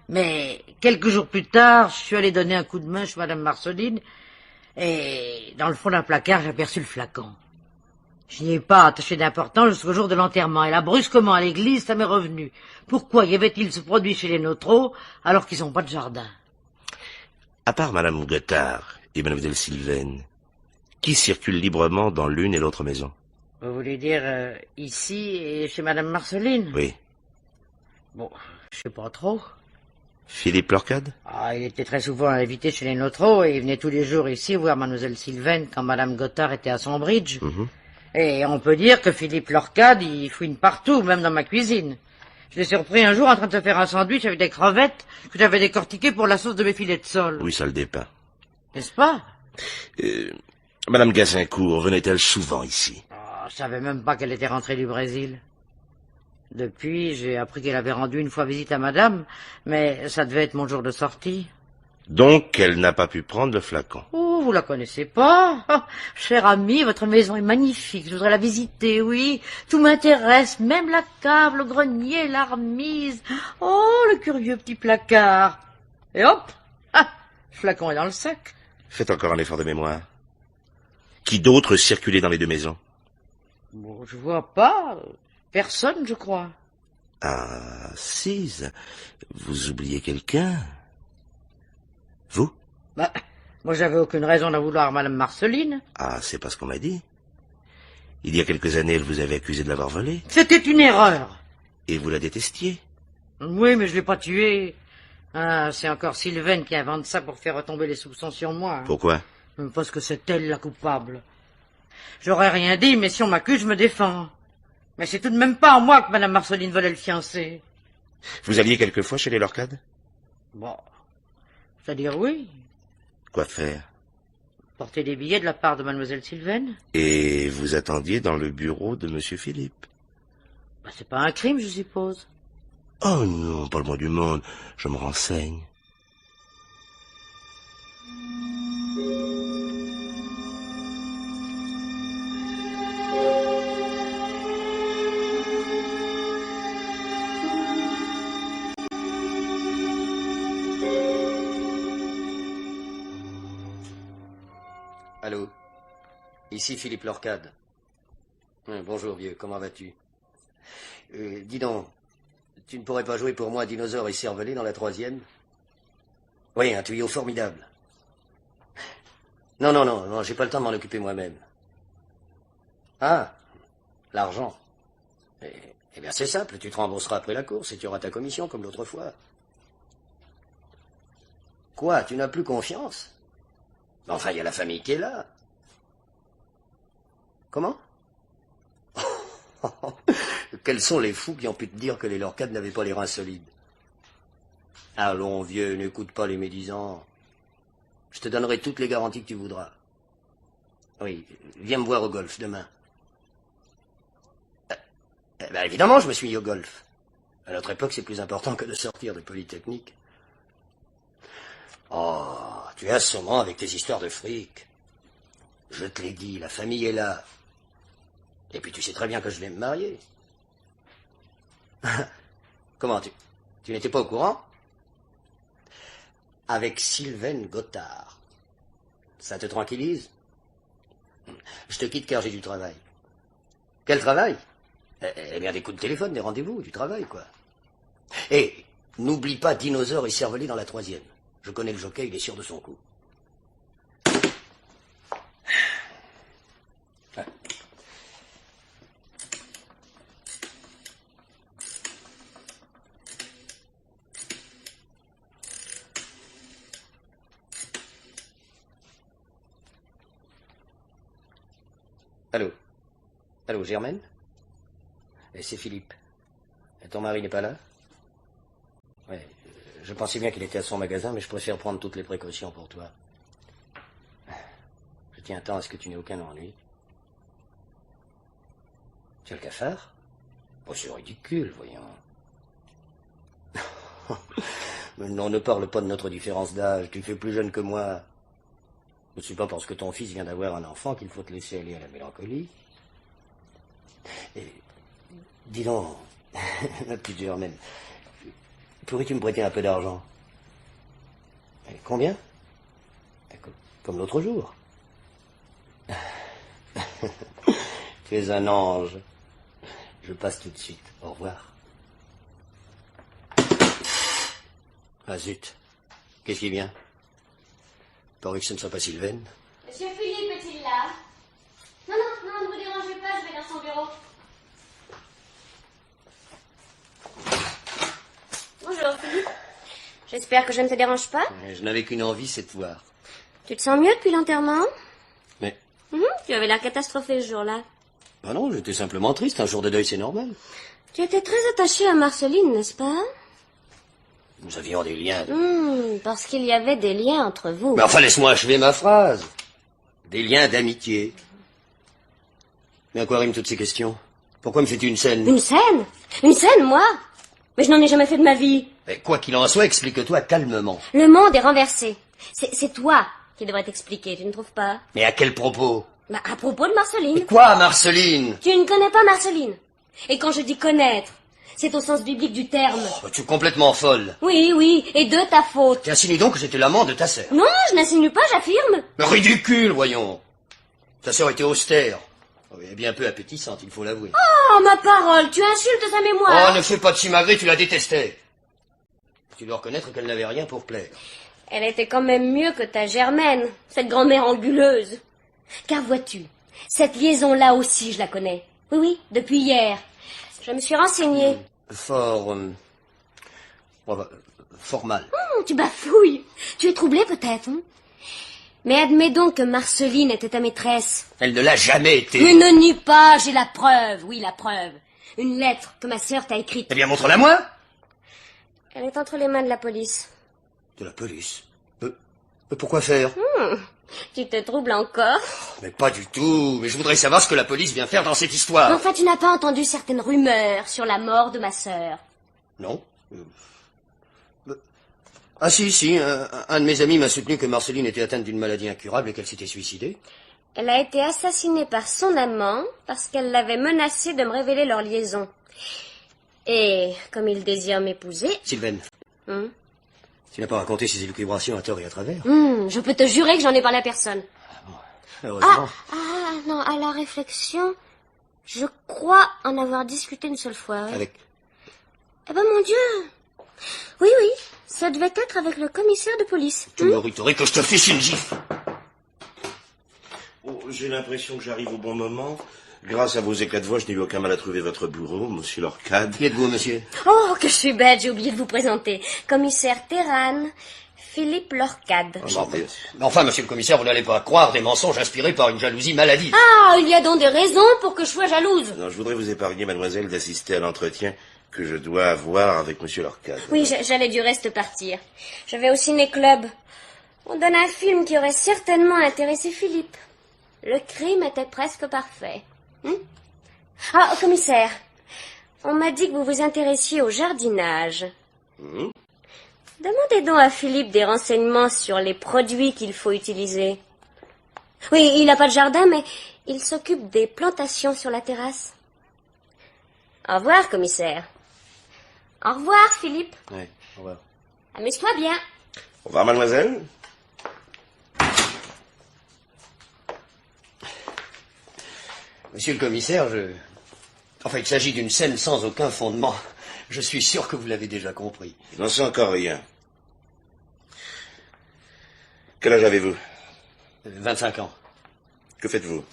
Mais quelques jours plus tard, je suis allé donner un coup de main chez Madame Marceline et dans le fond d'un placard, j'ai aperçu le flacon. Je n'y ai pas attaché d'importance jusqu'au jour de l'enterrement. Et là, brusquement, à l'église, ça m'est revenu. Pourquoi y avait-il ce produit chez les Notreau alors qu'ils n'ont pas de jardin? À part Madame Gothard et Mademoiselle Sylvaine, qui circule librement dans l'une et l'autre maison? Vous voulez dire ici et chez Madame Marceline? Oui. Bon, je sais pas trop. Philippe Lorcade? Ah, il était très souvent invité chez les Notreau et il venait tous les jours ici voir Mademoiselle Sylvaine quand Madame Gothard était à son bridge. Et on peut dire que Philippe Lorcade, il fouine partout, même dans ma cuisine. Je l'ai surpris un jour en train de se faire un sandwich avec des crevettes que j'avais décortiquées pour la sauce de mes filets de sole. Oui, ça le dépeint. N'est-ce pas? Madame Gassincourt venait-elle souvent ici? Oh, je savais même pas qu'elle était rentrée du Brésil. Depuis, j'ai appris qu'elle avait rendu une fois visite à madame, mais ça devait être mon jour de sortie. Donc, elle n'a pas pu prendre le flacon. Oh, vous la connaissez pas? Oh, cher ami, votre maison est magnifique, je voudrais la visiter, oui. Tout m'intéresse, même la cave, le grenier, la remise. Oh, le curieux petit placard. Et hop, ah, le flacon est dans le sac. Faites encore un effort de mémoire. Qui d'autre circulait dans les deux maisons? Bon, je vois pas. Personne, je crois. Ah, si, vous oubliez quelqu'un? Vous? Bah, moi j'avais aucune raison d'en vouloir à Madame Marceline. Ah, c'est pas ce qu'on m'a dit. Il y a quelques années, elle vous avait accusé de l'avoir volé. C'était une erreur. Et vous la détestiez. Oui, mais je l'ai pas tuée. Ah, c'est encore Sylvaine qui invente ça pour faire retomber les soupçons sur moi. Hein. Pourquoi? Parce que c'est elle la coupable. J'aurais rien dit, mais si on m'accuse, je me défends. Mais c'est tout de même pas en moi que Madame Marceline volait le fiancé. Vous alliez quelquefois chez les Lorcade? Bon, c'est-à-dire oui. Quoi faire? Porter des billets de la part de Mademoiselle Sylvaine. Et vous attendiez dans le bureau de Monsieur Philippe? Bah, c'est pas un crime, je suppose. Oh non, pas le moins du monde. Je me renseigne. Allô? Ici Philippe Lorcade. Bonjour vieux, comment vas-tu? Dis donc, tu ne pourrais pas jouer pour moi Dinosaure et Cervelet dans la 3e? Oui, un tuyau formidable. Non, j'ai pas le temps de m'en occuper moi-même. Ah, l'argent. Eh bien c'est simple, tu te rembourseras après la course et tu auras ta commission comme l'autre fois. Quoi, tu n'as plus confiance? Enfin, il y a la famille qui est là. Comment? Quels sont les fous qui ont pu te dire que les Lorcade n'avaient pas les reins solides? Allons, vieux, n'écoute pas les médisants. Je te donnerai toutes les garanties que tu voudras. Oui, viens me voir au golf demain. Ben évidemment, je me suis mis au golf. À notre époque, c'est plus important que de sortir de Polytechnique. Oh, tu es assommant avec tes histoires de fric. Je te l'ai dit, la famille est là. Et puis tu sais très bien que je vais me marier. Comment, tu n'étais pas au courant? Avec Sylvaine Gothard. Ça te tranquillise? Je te quitte car j'ai du travail. Quel travail? Eh bien, des coups de téléphone, des rendez-vous, du travail, quoi. Et n'oublie pas Dinosaure et Cervelet dans la 3e. Je connais le jockey, il est sûr de son coup. Allô? Allô, Germaine? C'est Philippe. Et ton mari n'est pas là? Ouais, je pensais bien qu'il était à son magasin, mais je préfère prendre toutes les précautions pour toi. Je tiens tant à ce que tu n'aies aucun ennui. Tu as le cafard? Oh, c'est ridicule, voyons. Mais non, ne parle pas de notre différence d'âge. Tu fais plus jeune que moi. Ce n'est pas parce que ton fils vient d'avoir un enfant qu'il faut te laisser aller à la mélancolie. Et, dis donc, ma petite Germaine, pourrais-tu me prêter un peu d'argent? Combien? Comme l'autre jour. Tu es un ange. Je passe tout de suite. Au revoir. Ah zut. Qu'est-ce qui vient? Paraît que ce ne soit pas Sylvaine. Monsieur Philippe est-il là? Non, ne vous dérangez pas, je vais dans son bureau. Bonjour Philippe. J'espère que je ne te dérange pas. Je n'avais qu'une envie, c'est de voir. Tu te sens mieux depuis l'enterrement? Mais... Tu avais l'air catastrophé ce jour-là. Ah non, j'étais simplement triste. Un jour de deuil, c'est normal. Tu étais très attaché à Marceline, n'est-ce pas? Nous avions des liens. Parce qu'il y avait des liens entre vous. Mais enfin, laisse-moi achever ma phrase. Des liens d'amitié. Mais à quoi riment toutes ces questions? Pourquoi me fais-tu une scène? Une scène? Une scène, moi? Mais je n'en ai jamais fait de ma vie. Mais quoi qu'il en soit, explique-toi calmement. Le monde est renversé. C'est toi qui devrais t'expliquer, tu ne trouves pas? Mais à quel propos? À propos de Marceline. Mais quoi, Marceline? Tu ne connais pas Marceline. Et quand je dis connaître, c'est au sens biblique du terme. Oh, tu es complètement folle. Oui, et de ta faute. Tu insinues donc que j'étais l'amant de ta sœur? Non, je n'insinue pas, j'affirme. Mais ridicule, voyons. Ta sœur était austère. Oui, et bien peu appétissante, il faut l'avouer. Oh, ma parole, tu insultes sa mémoire. Oh, ne fais pas de simagrée, tu la détestais. Tu dois reconnaître qu'elle n'avait rien pour plaire. Elle était quand même mieux que ta Germaine, cette grand-mère anguleuse. Car vois-tu, cette liaison-là aussi, je la connais. Oui, depuis hier. Je me suis renseignée. Fort mal. Tu bafouilles. Tu es troublée peut-être. Mais admets donc que Marceline était ta maîtresse. Elle ne l'a jamais été. Mais ne nie pas, j'ai la preuve. Oui, la preuve. Une lettre que ma sœur t'a écrite. Eh bien, montre-la moi. Elle est entre les mains de la police. De la police? Mais pourquoi faire? Tu te troubles encore? Mais pas du tout. Mais je voudrais savoir ce que la police vient faire dans cette histoire. Enfin, tu n'as pas entendu certaines rumeurs sur la mort de ma sœur. Non. Ah si, un de mes amis m'a soutenu que Marceline était atteinte d'une maladie incurable et qu'elle s'était suicidée. Elle a été assassinée par son amant parce qu'elle l'avait menacé de me révéler leur liaison. Et comme il désire m'épouser... Sylvaine, tu n'as pas raconté ces élucubrations à tort et à travers? Je peux te jurer que j'en ai parlé à personne. Heureusement. Non, à la réflexion, je crois en avoir discuté une seule fois. Oui. Avec... Eh ben, mon Dieu. Oui, ça devait être avec le commissaire de police. Tu mériterais que je te fiche une gifle. Oh, j'ai l'impression que j'arrive au bon moment. Grâce à vos éclats de voix, je n'ai eu aucun mal à trouver votre bureau, monsieur Lorcade. Qui êtes-vous, monsieur? Oh, que je suis bête, j'ai oublié de vous présenter. Commissaire Terran, Philippe Lorcade. Mais enfin, monsieur le commissaire, vous n'allez pas croire des mensonges inspirés par une jalousie maladive. Ah, il y a donc des raisons pour que je sois jalouse. Non, je voudrais vous épargner, mademoiselle, d'assister à l'entretien que je dois avoir avec monsieur Lorcade. Oui, j'allais du reste partir. Je vais au ciné-club. On donne un film qui aurait certainement intéressé Philippe. Le crime était presque parfait. Ah, commissaire, on m'a dit que vous vous intéressiez au jardinage. Demandez donc à Philippe des renseignements sur les produits qu'il faut utiliser. Oui, il n'a pas de jardin, mais il s'occupe des plantations sur la terrasse. Au revoir, commissaire. Au revoir, Philippe. Oui, au revoir. Amuse-toi bien. Au revoir, mademoiselle. Monsieur le commissaire, Enfin, il s'agit d'une scène sans aucun fondement. Je suis sûr que vous l'avez déjà compris. Je n'en sais encore rien. Quel âge avez-vous? 25 ans. Que faites-vous?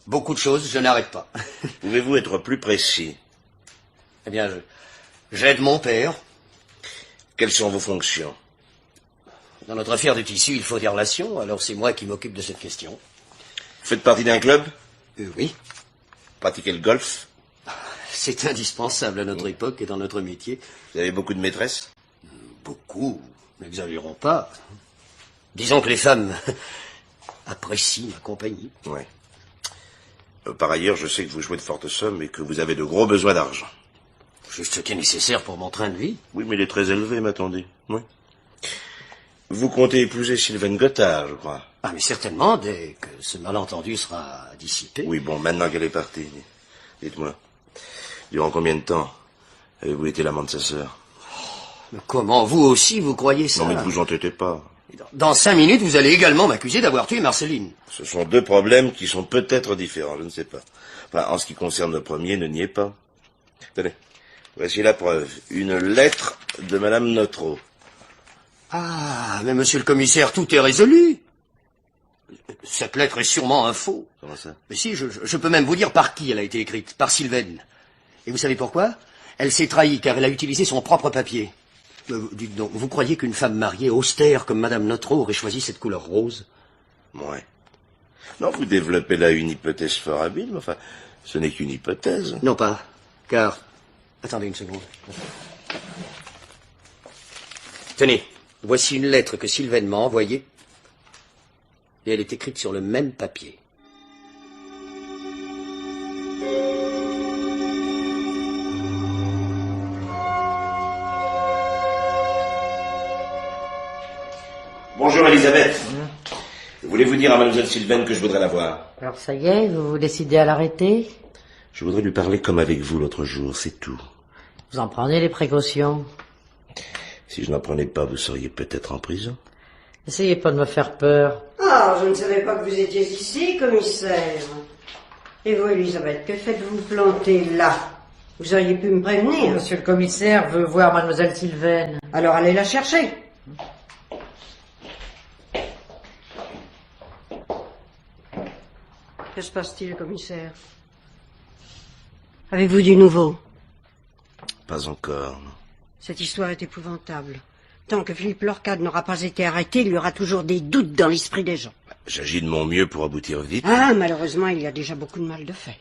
Beaucoup de choses, je n'arrête pas. Pouvez-vous être plus précis? Eh bien, j'aide mon père. Quelles sont vos fonctions? Dans notre affaire de tissu, il faut des relations, alors c'est moi qui m'occupe de cette question. Vous faites partie d'un club? Oui. Pratiquez le golf? C'est indispensable à notre époque et dans notre métier. Vous avez beaucoup de maîtresses? Beaucoup. N'exagérons pas. Disons que les femmes apprécient ma compagnie. Ouais. Par ailleurs, je sais que vous jouez de fortes sommes et que vous avez de gros besoins d'argent. Juste ce qui est nécessaire pour mon train de vie. Oui, mais il est très élevé, m'attendez. Oui. Vous comptez épouser Sylvaine Gothard, je crois. Ah, mais certainement, dès que ce malentendu sera dissipé. Oui, bon, maintenant qu'elle est partie, dites-moi, durant combien de temps avez-vous été l'amant de sa sœur? Mais comment, vous aussi, vous croyez ça? Non, mais ne vous entêtez pas. Dans 5 minutes, vous allez également m'accuser d'avoir tué Marceline. Ce sont deux problèmes qui sont peut-être différents, je ne sais pas. Enfin, en ce qui concerne le premier, ne niez pas. Tenez, voici la preuve. Une lettre de Madame Notreau. Ah, mais monsieur le commissaire, tout est résolu. Cette lettre est sûrement un faux. Comment ça? Mais si, je peux même vous dire par qui elle a été écrite. Par Sylvaine. Et vous savez pourquoi? Elle s'est trahie car elle a utilisé son propre papier. Dites donc, vous croyez qu'une femme mariée austère comme Madame Notreau aurait choisi cette couleur rose? Ouais. Non, vous développez là une hypothèse fort habile, mais enfin, ce n'est qu'une hypothèse. Non pas, car... Attendez une seconde. Tenez, voici une lettre que Sylvaine m'a envoyée, et elle est écrite sur le même papier. Bonjour, Elisabeth. Voulez-vous dire à Mademoiselle Sylvaine que je voudrais la voir? Alors ça y est, vous vous décidez à l'arrêter? Je voudrais lui parler comme avec vous l'autre jour, c'est tout. Vous en prenez les précautions. Si je n'en prenais pas, vous seriez peut-être en prison. Essayez pas de me faire peur. Ah, je ne savais pas que vous étiez ici, commissaire. Et vous, Elisabeth, que faites-vous planter là? Vous auriez pu me prévenir. Monsieur le commissaire veut voir mademoiselle Sylvaine. Alors allez la chercher. Que se passe-t-il, commissaire? Avez-vous du nouveau? Pas encore, non. Cette histoire est épouvantable. Tant que Philippe Lorcade n'aura pas été arrêté, il y aura toujours des doutes dans l'esprit des gens. J'agis de mon mieux pour aboutir vite. Ah, malheureusement, il y a déjà beaucoup de mal de fait.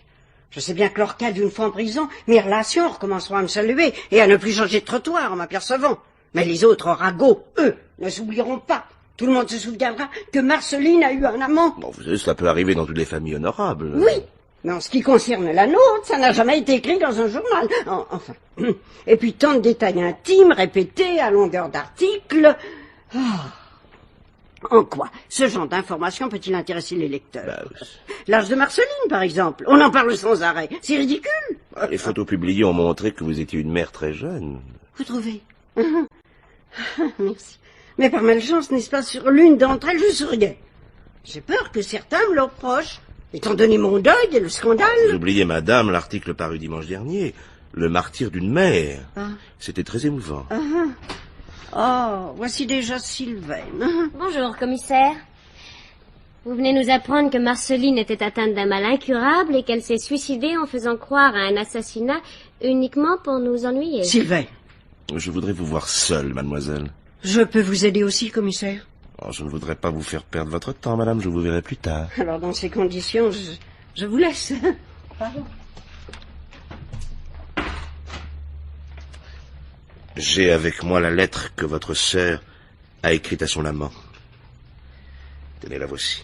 Je sais bien que Lorcade, une fois en prison, mes relations recommenceront à me saluer et à ne plus changer de trottoir en m'apercevant. Mais les autres ragots, eux, ne s'oublieront pas. Tout le monde se souviendra que Marceline a eu un amant. Bon, vous savez, cela peut arriver dans toutes les familles honorables. Oui, mais en ce qui concerne la nôtre, ça n'a jamais été écrit dans un journal. Enfin. Et puis tant de détails intimes, répétés à longueur d'articles. Ah. En quoi ce genre d'information peut-il intéresser les lecteurs? Bah, oui. L'âge de Marceline, par exemple. On en parle sans arrêt. C'est ridicule. Les photos publiées ont montré que vous étiez une mère très jeune. Vous trouvez? Merci. Mais par malchance, n'est-ce pas, sur l'une d'entre elles, je souriais. J'ai peur que certains me le reprochent, étant donné mon deuil et le scandale. Vous oubliez, madame, l'article paru dimanche dernier. Le martyr d'une mère. Ah. C'était très émouvant. Oh, voici déjà Sylvaine. Bonjour, commissaire. Vous venez nous apprendre que Marceline était atteinte d'un mal incurable et qu'elle s'est suicidée en faisant croire à un assassinat uniquement pour nous ennuyer. Sylvaine, Je voudrais vous voir seule, mademoiselle. je peux vous aider aussi, commissaire? Oh, je ne voudrais pas vous faire perdre votre temps, madame. Je vous verrai plus tard. Alors, dans ces conditions, je vous laisse. Pardon. J'ai avec moi la lettre que votre sœur a écrite à son amant. Tenez, la voici.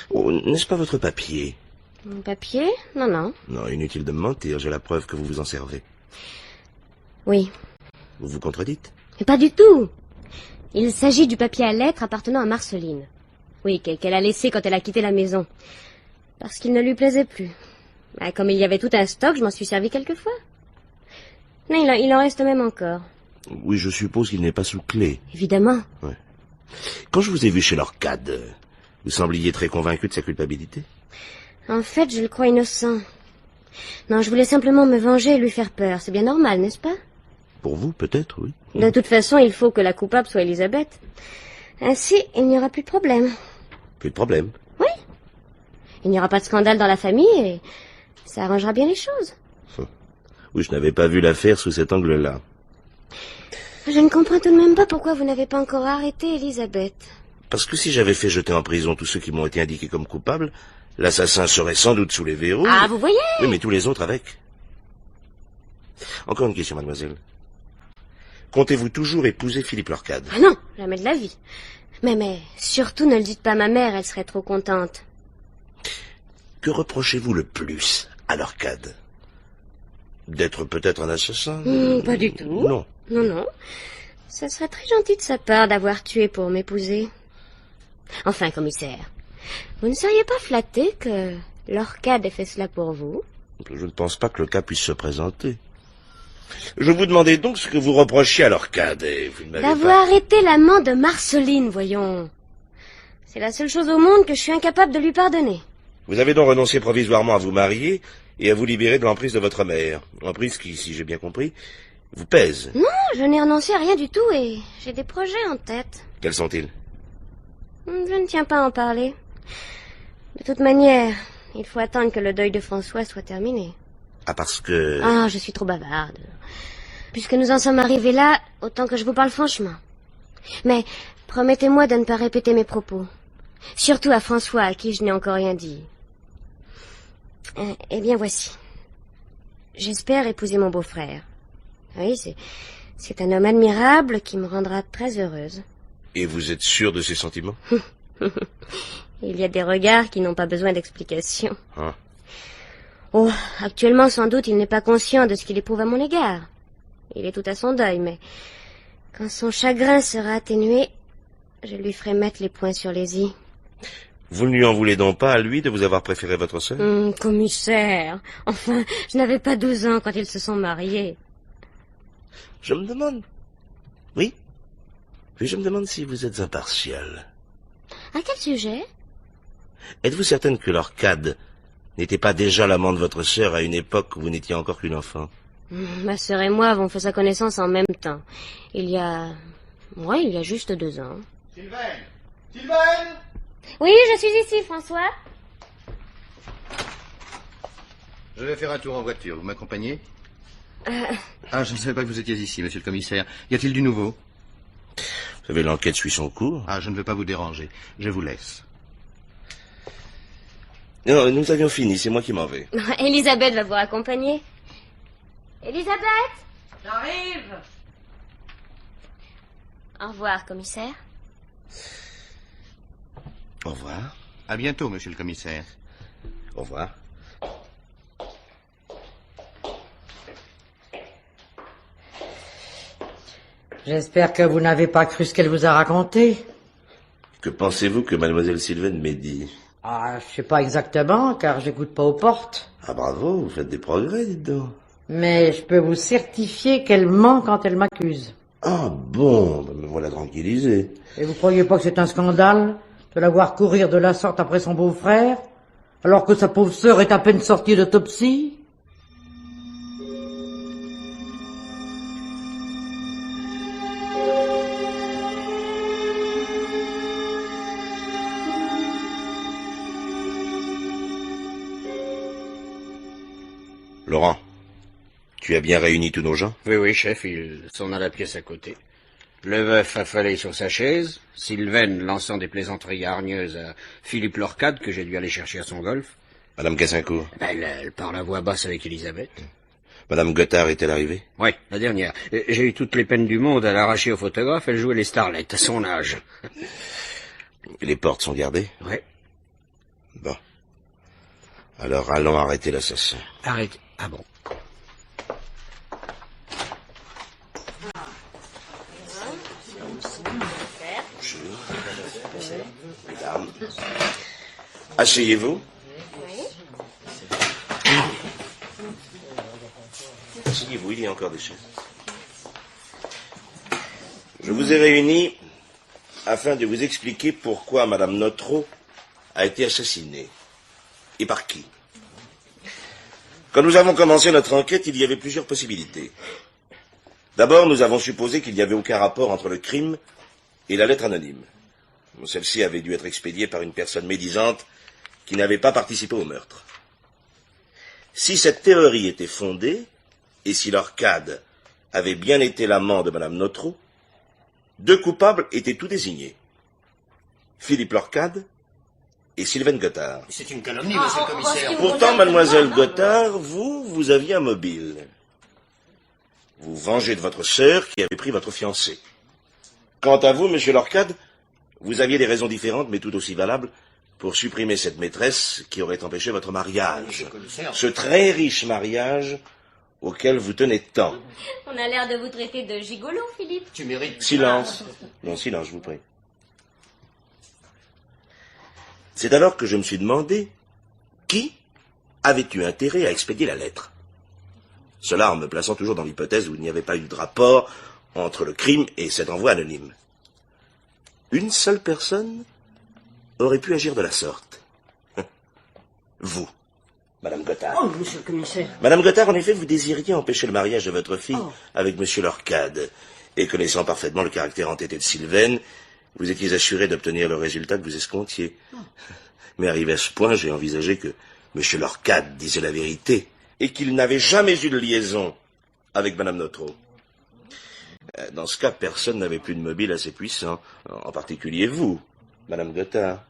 Oh, n'est-ce pas votre papier? Mon papier? Non, non. Non, inutile de me mentir, j'ai la preuve que vous vous en servez. Oui. Vous vous contredites? Mais pas du tout. Il s'agit du papier à lettres appartenant à Marceline. Oui, qu'elle a laissé quand elle a quitté la maison. Parce qu'il ne lui plaisait plus. Bah, comme il y avait tout un stock, je m'en suis servi quelquefois. Non, il en reste même encore. Oui, je suppose qu'il n'est pas sous clé. Évidemment. Ouais. Quand je vous ai vu chez Lorcade, vous sembliez très convaincu de sa culpabilité. En fait, je le crois innocent. Non, je voulais simplement me venger et lui faire peur. C'est bien normal, n'est-ce pas? Pour vous, peut-être, oui. De toute façon, il faut que la coupable soit Elisabeth. Ainsi, il n'y aura plus de problème. Plus de problème. Oui. Il n'y aura pas de scandale dans la famille et ça arrangera bien les choses. Oui, je n'avais pas vu l'affaire sous cet angle-là. Je ne comprends tout de même pas pourquoi vous n'avez pas encore arrêté Elisabeth. Parce que si j'avais fait jeter en prison tous ceux qui m'ont été indiqués comme coupables, L'assassin serait sans doute sous les verrous. Ah, vous voyez? Oui, mais tous les autres avec. Encore une question, mademoiselle. Comptez-vous toujours épouser Philippe Lorcade? Ah non, jamais de la vie. Mais surtout ne le dites pas à ma mère, elle serait trop contente. Que reprochez-vous le plus à Lorcade? D'être peut-être un assassin? Pas du tout. Non. Non. Ça serait très gentil de sa part d'avoir tué pour m'épouser. Enfin, commissaire, vous ne seriez pas flatté que Lorcade ait fait cela pour vous? Je ne pense pas que le cas puisse se présenter. Je vous demandais donc ce que vous reprochiez à Lorcade, et vous ne m'avez D'avoir pas... été l'amant de Marceline, voyons. C'est la seule chose au monde que je suis incapable de lui pardonner. Vous avez donc renoncé provisoirement à vous marier et à vous libérer de l'emprise de votre mère. Emprise qui, si j'ai bien compris, vous pèse. Non, je n'ai renoncé à rien du tout et j'ai des projets en tête. Quels sont-ils? Je ne tiens pas à en parler. De toute manière, il faut attendre que le deuil de François soit terminé. Ah, parce que... Ah, je suis trop bavarde. Puisque nous en sommes arrivés là, autant que je vous parle franchement. Mais promettez-moi de ne pas répéter mes propos. Surtout à François, à qui je n'ai encore rien dit. Eh bien, voici. J'espère épouser mon beau-frère. Oui, c'est un homme admirable qui me rendra très heureuse. Et vous êtes sûr de ces sentiments? Il y a des regards qui n'ont pas besoin d'explication. Ah. Oh, actuellement, sans doute, il n'est pas conscient de ce qu'il éprouve à mon égard. Il est tout à son deuil, mais quand son chagrin sera atténué, je lui ferai mettre les points sur les i. Vous ne lui en voulez donc pas à lui de vous avoir préféré votre sœur? Commissaire, enfin, je n'avais pas 12 ans quand ils se sont mariés. Je me demande... Oui? Oui, je me demande si vous êtes impartial. À quel sujet? Êtes-vous certaine que Lorcade n'était pas déjà l'amant de votre sœur à une époque où vous n'étiez encore qu'une enfant? Ma sœur et moi avons fait sa connaissance en même temps. Il y a juste 2 ans. Sylvaine! Oui, je suis ici, François. Je vais faire un tour en voiture. Vous m'accompagnez? Ah, je ne savais pas que vous étiez ici, monsieur le commissaire. Y a-t-il du nouveau? Vous savez, l'enquête suit son cours. Ah, je ne veux pas vous déranger. Je vous laisse. Non, nous avions fini, c'est moi qui m'en vais. Elisabeth va vous accompagner. Elisabeth! J'arrive. Au revoir, commissaire. Au revoir. À bientôt, monsieur le commissaire. Au revoir. J'espère que vous n'avez pas cru ce qu'elle vous a raconté. Que pensez-vous que mademoiselle Sylvaine m'ait dit? Ah, je sais pas exactement, car j'écoute pas aux portes. Ah, bravo, vous faites des progrès, dites donc. Mais je peux vous certifier qu'elle ment quand elle m'accuse. Ah bon, me voilà tranquillisé. Et vous croyez pas que c'est un scandale de la voir courir de la sorte après son beau-frère, alors que sa pauvre sœur est à peine sortie d'autopsie? Laurent, tu as bien réuni tous nos gens? Oui, chef, ils sont dans la pièce à côté. Le veuf affalé sur sa chaise, Sylvaine lançant des plaisanteries hargneuses à Philippe Lorcade, que j'ai dû aller chercher à son golf. Madame Cassincourt? Elle parle à voix basse avec Elisabeth. Madame Gothard est-elle arrivée? Oui, la dernière. J'ai eu toutes les peines du monde à l'arracher au photographe, elle jouait les starlettes, à son âge. Les portes sont gardées? Oui. Bon. Alors allons arrêter l'assassin. Arrête. Ah bon. Mesdames, asseyez-vous. Asseyez-vous, il y a encore des chaises. Je vous ai réunis afin de vous expliquer pourquoi Madame Notreau a été assassinée. Et par qui? Quand nous avons commencé notre enquête, il y avait plusieurs possibilités. D'abord, nous avons supposé qu'il n'y avait aucun rapport entre le crime et la lettre anonyme. Celle-ci avait dû être expédiée par une personne médisante qui n'avait pas participé au meurtre. Si cette théorie était fondée, et si Lorcade avait bien été l'amant de Madame Notreau, 2 coupables étaient tout désignés. Philippe Lorcade et Sylvaine Gothard. C'est une calomnie, monsieur le commissaire. Pourtant, mademoiselle Gothard, vous aviez un mobile. Vous vengez de votre sœur qui avait pris votre fiancé. Quant à vous, monsieur Lorcade, vous aviez des raisons différentes, mais tout aussi valables, pour supprimer cette maîtresse qui aurait empêché votre mariage. Ce très riche mariage auquel vous tenez tant. On a l'air de vous traiter de gigolo, Philippe. Tu mérites. Silence. Non, silence, je vous prie. C'est alors que je me suis demandé qui avait eu intérêt à expédier la lettre. Cela en me plaçant toujours dans l'hypothèse où il n'y avait pas eu de rapport entre le crime et cet envoi anonyme. Une seule personne aurait pu agir de la sorte. Vous, Madame Gothard. Oh, monsieur le commissaire. Madame Gothard, en effet, vous désiriez empêcher le mariage de votre fille avec monsieur Lorcade. Et connaissant parfaitement le caractère entêté de Sylvaine, vous étiez assuré d'obtenir le résultat que vous escomptiez. Mais arrivé à ce point, j'ai envisagé que monsieur Lorcade disait la vérité et qu'il n'avait jamais eu de liaison avec madame Notreau. Dans ce cas, personne n'avait plus de mobile assez puissant, en particulier vous, madame Gothard.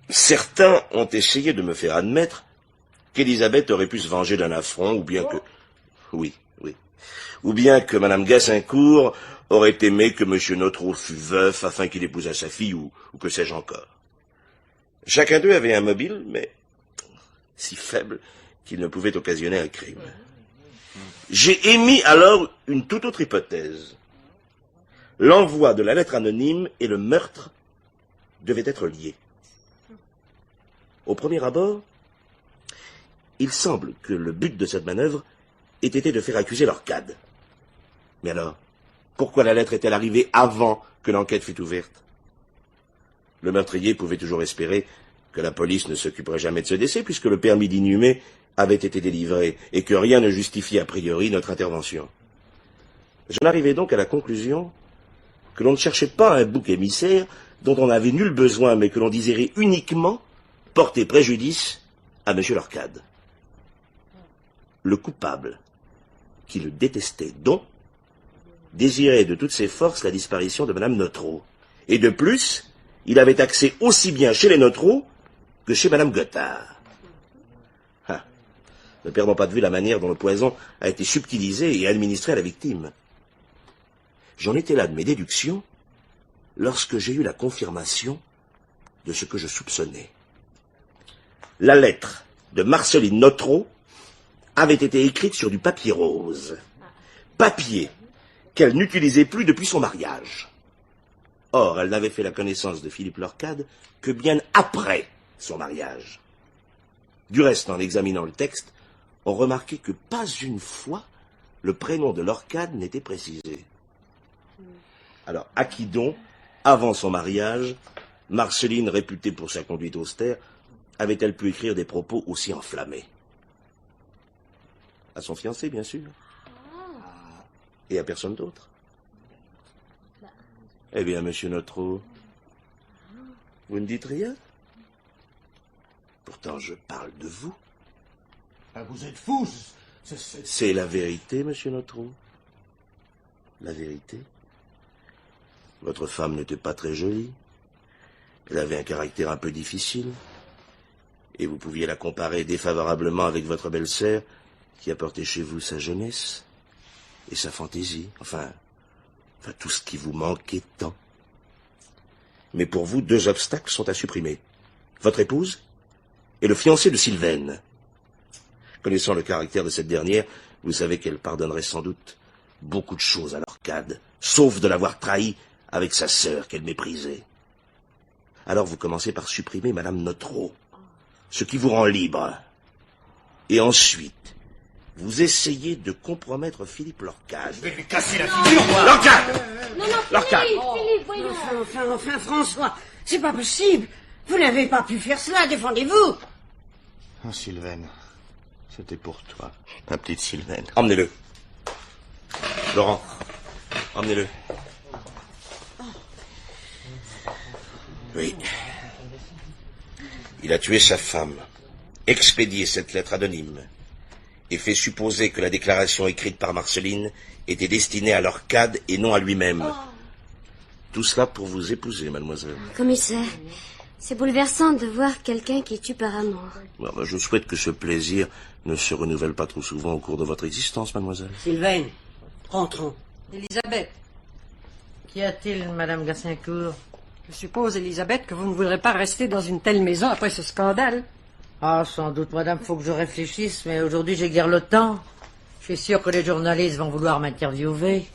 Certains ont essayé de me faire admettre qu'Élisabeth aurait pu se venger d'un affront, ou bien que... Oui. Ou bien que madame Gassincourt aurait aimé que monsieur Notreau fût veuf afin qu'il épousât sa fille, ou que sais-je encore. Chacun d'eux avait un mobile, mais si faible qu'il ne pouvait occasionner un crime. J'ai émis alors une toute autre hypothèse. L'envoi de la lettre anonyme et le meurtre devaient être liés. Au premier abord, il semble que le but de cette manœuvre ait été de faire accuser Lorcade. Mais alors, pourquoi la lettre est-elle arrivée avant que l'enquête fût ouverte? Le meurtrier pouvait toujours espérer que la police ne s'occuperait jamais de ce décès, puisque le permis d'inhumer avait été délivré, et que rien ne justifiait a priori notre intervention. J'en arrivais donc à la conclusion que l'on ne cherchait pas un bouc émissaire dont on n'avait nul besoin, mais que l'on désirait uniquement porter préjudice à M. Lorcade. Le coupable, qui le détestait donc, désirait de toutes ses forces la disparition de Mme Notreau. Et de plus, il avait accès aussi bien chez les Notreau que chez Mme Gothard. Ne perdons pas de vue la manière dont le poison a été subtilisé et administré à la victime. J'en étais là de mes déductions lorsque j'ai eu la confirmation de ce que je soupçonnais. La lettre de Marceline Notreau avait été écrite sur du papier rose. Papier qu'elle n'utilisait plus depuis son mariage. Or, elle n'avait fait la connaissance de Philippe Lorcade que bien après son mariage. Du reste, en examinant le texte, on remarquait que pas une fois le prénom de Lorcade n'était précisé. Alors, à qui donc, avant son mariage, Marceline, réputée pour sa conduite austère, avait-elle pu écrire des propos aussi enflammés? À son fiancé, bien sûr. Et à personne d'autre. Eh bien, monsieur Notreau, vous ne dites rien? Pourtant, je parle de vous. Vous êtes fou. C'est la vérité, monsieur Notreau. La vérité. Votre femme n'était pas très jolie. Elle avait un caractère un peu difficile. Et vous pouviez la comparer défavorablement avec votre belle-sœur, qui a porté chez vous sa jeunesse et sa fantaisie. Enfin, tout ce qui vous manquait tant. Mais pour vous, deux obstacles sont à supprimer. Votre épouse et le fiancé de Sylvaine. Connaissant le caractère de cette dernière, vous savez qu'elle pardonnerait sans doute beaucoup de choses à Lorcade, sauf de l'avoir trahi avec sa sœur qu'elle méprisait. Alors vous commencez par supprimer Madame Notreau, ce qui vous rend libre. Et ensuite, vous essayez de compromettre Philippe Lorcade. Je vais lui casser la figure, moi. Lorcade! Non, Lorcade! Philippe, voyons. Enfin, François, c'est pas possible. Vous n'avez pas pu faire cela, défendez-vous. Oh, Sylvaine, c'était pour toi, ma petite Sylvaine. Emmenez-le. Laurent, emmenez-le. Oui. Il a tué sa femme, expédié cette lettre anonyme, et fait supposer que la déclaration écrite par Marceline était destinée à Lorcade et non à lui-même. Tout cela pour vous épouser, mademoiselle. Commissaire, C'est bouleversant de voir quelqu'un qui tue par amour. Bon, ben, je souhaite que ce plaisir ne se renouvelle pas trop souvent au cours de votre existence, mademoiselle. Sylvain, rentrons. Elisabeth, Qu'y a-t-il, Madame Gassincourt? je suppose, Elisabeth, que vous ne voudrez pas rester dans une telle maison après ce scandale. Ah, sans doute, madame, faut que je réfléchisse, mais aujourd'hui, j'ai guère le temps. Je suis sûr que les journalistes vont vouloir m'interviewer.